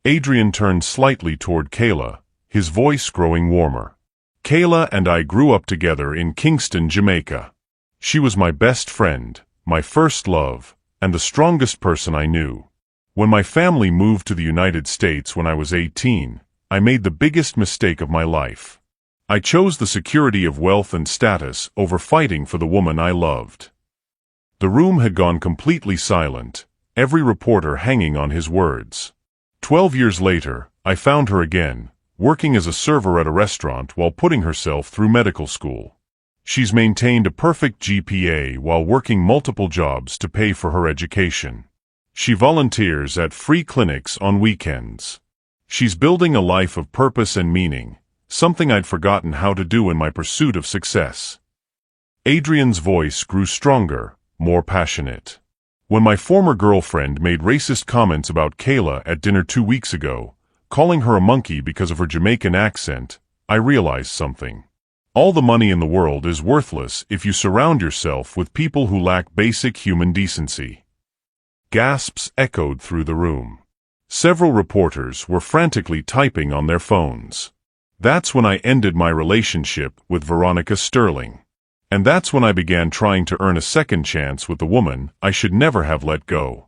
Adrian turned slightly toward Kayla, his voice growing warmer. Kayla and I grew up together in Kingston, Jamaica. She was my best friend, my first love, and the strongest person I knew. When my family moved to the United States when I was 18, I made the biggest mistake of my life. I chose the security of wealth and status over fighting for the woman I loved. The room had gone completely silent, every reporter hanging on his words. 12 years later, I found her again, working as a server at a restaurant while putting herself through medical school. She's maintained a perfect GPA while working multiple jobs to pay for her education. She volunteers at free clinics on weekends. She's building a life of purpose and meaning, something I'd forgotten how to do in my pursuit of success. Adrian's voice grew stronger, more passionate. When my former girlfriend made racist comments about Kayla at dinner 2 weeks ago, calling her a monkey because of her Jamaican accent, I realized something. All the money in the world is worthless if you surround yourself with people who lack basic human decency. Gasps echoed through the room. Several reporters were frantically typing on their phones. That's when I ended my relationship with Veronica Sterling. And that's when I began trying to earn a second chance with the woman I should never have let go.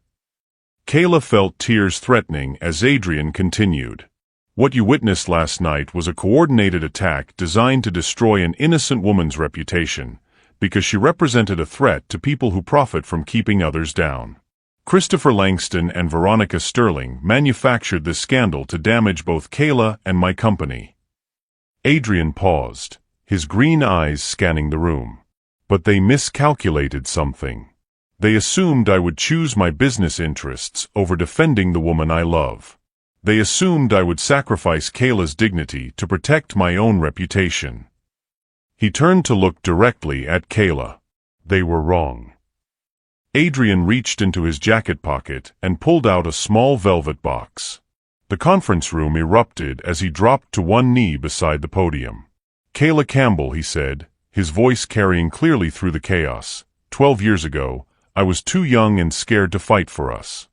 Kayla felt tears threatening as Adrian continued. What you witnessed last night was a coordinated attack designed to destroy an innocent woman's reputation, because she represented a threat to people who profit from keeping others down. Christopher Langston and Veronica Sterling manufactured this scandal to damage both Kayla and my company. Adrian paused, his green eyes scanning the room. But they miscalculated something. They assumed I would choose my business interests over defending the woman I love. They assumed I would sacrifice Kayla's dignity to protect my own reputation. He turned to look directly at Kayla. They were wrong. Adrian reached into his jacket pocket and pulled out a small velvet box. The conference room erupted as he dropped to one knee beside the podium. Kayla Campbell, he said, his voice carrying clearly through the chaos. 12 years ago, I was too young and scared to fight for us.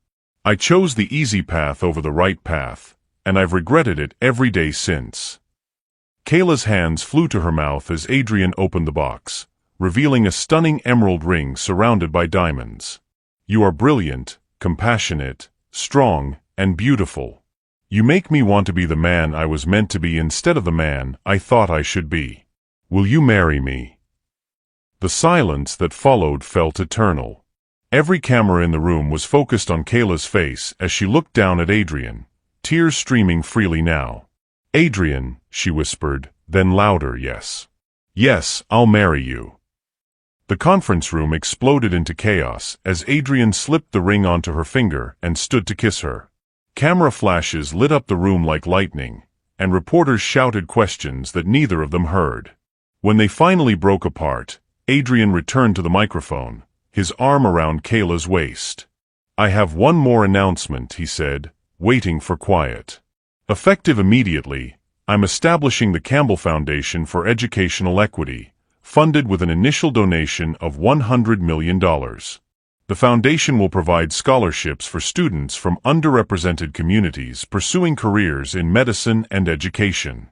I chose the easy path over the right path, and I've regretted it every day since. Kayla's hands flew to her mouth as Adrian opened the box, revealing a stunning emerald ring surrounded by diamonds. You are brilliant, compassionate, strong, and beautiful. You make me want to be the man I was meant to be instead of the man I thought I should be. Will you marry me? The silence that followed felt eternal. Every camera in the room was focused on Kayla's face as she looked down at Adrian, tears streaming freely now. Adrian, she whispered, then louder, yes. Yes, I'll marry you. The conference room exploded into chaos as Adrian slipped the ring onto her finger and stood to kiss her. Camera flashes lit up the room like lightning, and reporters shouted questions that neither of them heard. When they finally broke apart, Adrian returned to the microphone, his arm around Kayla's waist. I have one more announcement, he said, waiting for quiet. Effective immediately, I'm establishing the Campbell Foundation for Educational Equity, funded with an initial donation of $100 million. The foundation will provide scholarships for students from underrepresented communities pursuing careers in medicine and education.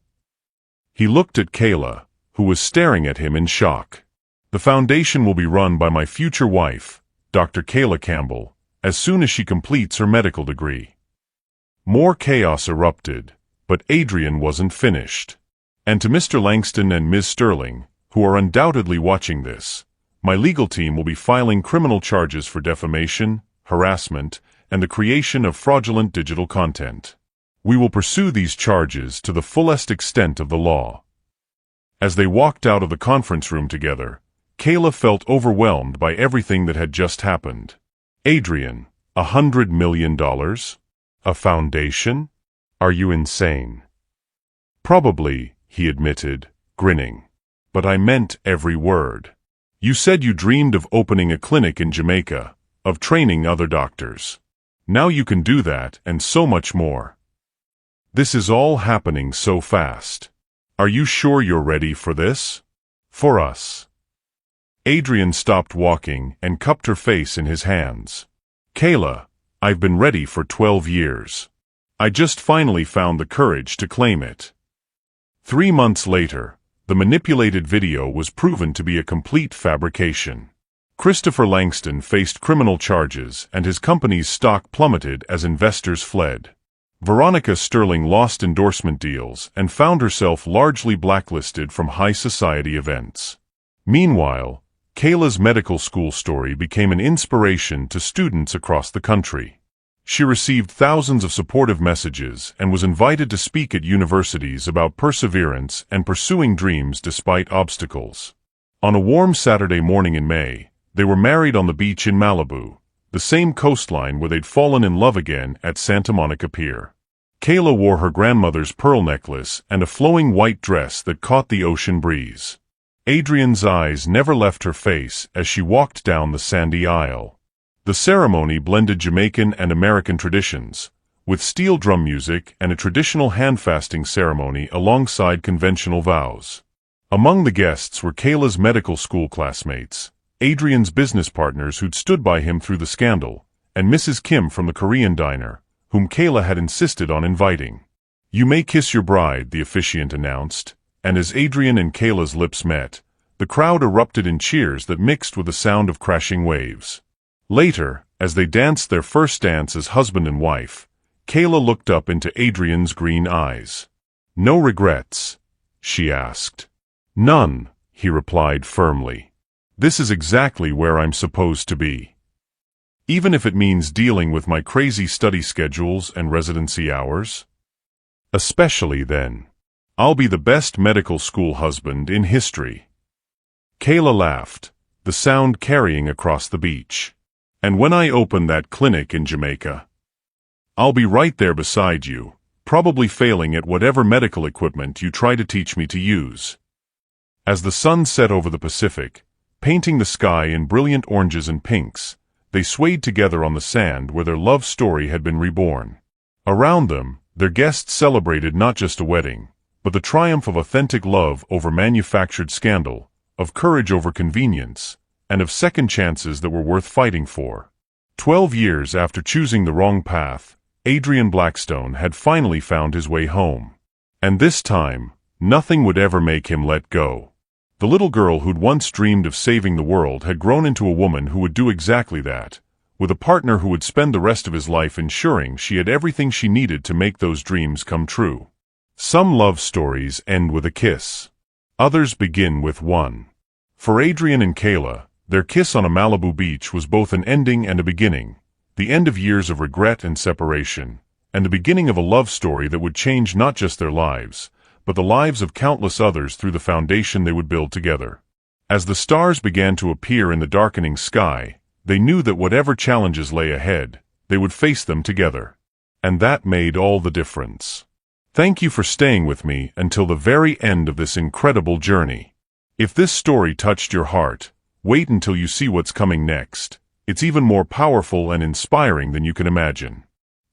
He looked at Kayla, who was staring at him in shock. The foundation will be run by my future wife, Dr. Kayla Campbell, as soon as she completes her medical degree. More chaos erupted, but Adrian wasn't finished. And to Mr. Langston and Ms. Sterling, who are undoubtedly watching this, my legal team will be filing criminal charges for defamation, harassment, and the creation of fraudulent digital content. We will pursue these charges to the fullest extent of the law. As they walked out of the conference room together, Kayla felt overwhelmed by everything that had just happened. Adrian, $100 million? A foundation? Are you insane? Probably, he admitted, grinning. But I meant every word. You said you dreamed of opening a clinic in Jamaica, of training other doctors. Now you can do that and so much more. This is all happening so fast. Are you sure you're ready for this? For us. Adrian stopped walking and cupped her face in his hands. Kayla, I've been ready for 12 years. I just finally found the courage to claim it. 3 months later, the manipulated video was proven to be a complete fabrication. Christopher Langston faced criminal charges and his company's stock plummeted as investors fled. Veronica Sterling lost endorsement deals and found herself largely blacklisted from high society events. Meanwhile, Kayla's medical school story became an inspiration to students across the country. She received thousands of supportive messages and was invited to speak at universities about perseverance and pursuing dreams despite obstacles. On a warm Saturday morning in May, they were married on the beach in Malibu, the same coastline where they'd fallen in love again at Santa Monica Pier. Kayla wore her grandmother's pearl necklace and a flowing white dress that caught the ocean breeze. Adrian's eyes never left her face as she walked down the sandy aisle. The ceremony blended Jamaican and American traditions, with steel drum music and a traditional hand-fasting ceremony alongside conventional vows. Among the guests were Kayla's medical school classmates, Adrian's business partners who'd stood by him through the scandal, and Mrs. Kim from the Korean diner, whom Kayla had insisted on inviting. You may kiss your bride, the officiant announced, and as Adrian and Kayla's lips met, the crowd erupted in cheers that mixed with the sound of crashing waves. Later, as they danced their first dance as husband and wife, Kayla looked up into Adrian's green eyes. No regrets? She asked. None, he replied firmly. This is exactly where I'm supposed to be. Even if it means dealing with my crazy study schedules and residency hours. Especially then. I'll be the best medical school husband in history. Kayla laughed, the sound carrying across the beach. And when I open that clinic in Jamaica, I'll be right there beside you, probably failing at whatever medical equipment you try to teach me to use. As the sun set over the Pacific, painting the sky in brilliant oranges and pinks, they swayed together on the sand where their love story had been reborn. Around them, their guests celebrated not just a wedding, but the triumph of authentic love over manufactured scandal, of courage over convenience, and of second chances that were worth fighting for. 12 years after choosing the wrong path, Adrian Blackstone had finally found his way home. And this time, nothing would ever make him let go. The little girl who'd once dreamed of saving the world had grown into a woman who would do exactly that, with a partner who would spend the rest of his life ensuring she had everything she needed to make those dreams come true. Some love stories end with a kiss. Others begin with one. For Adrian and Kayla, their kiss on a Malibu beach was both an ending and a beginning, the end of years of regret and separation, and the beginning of a love story that would change not just their lives, but the lives of countless others through the foundation they would build together. As the stars began to appear in the darkening sky, they knew that whatever challenges lay ahead, they would face them together. And that made all the difference. Thank you for staying with me until the very end of this incredible journey. If this story touched your heart, wait until you see what's coming next. It's even more powerful and inspiring than you can imagine.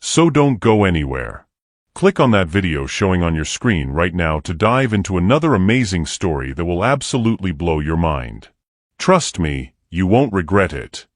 So don't go anywhere. Click on that video showing on your screen right now to dive into another amazing story that will absolutely blow your mind. Trust me, you won't regret it.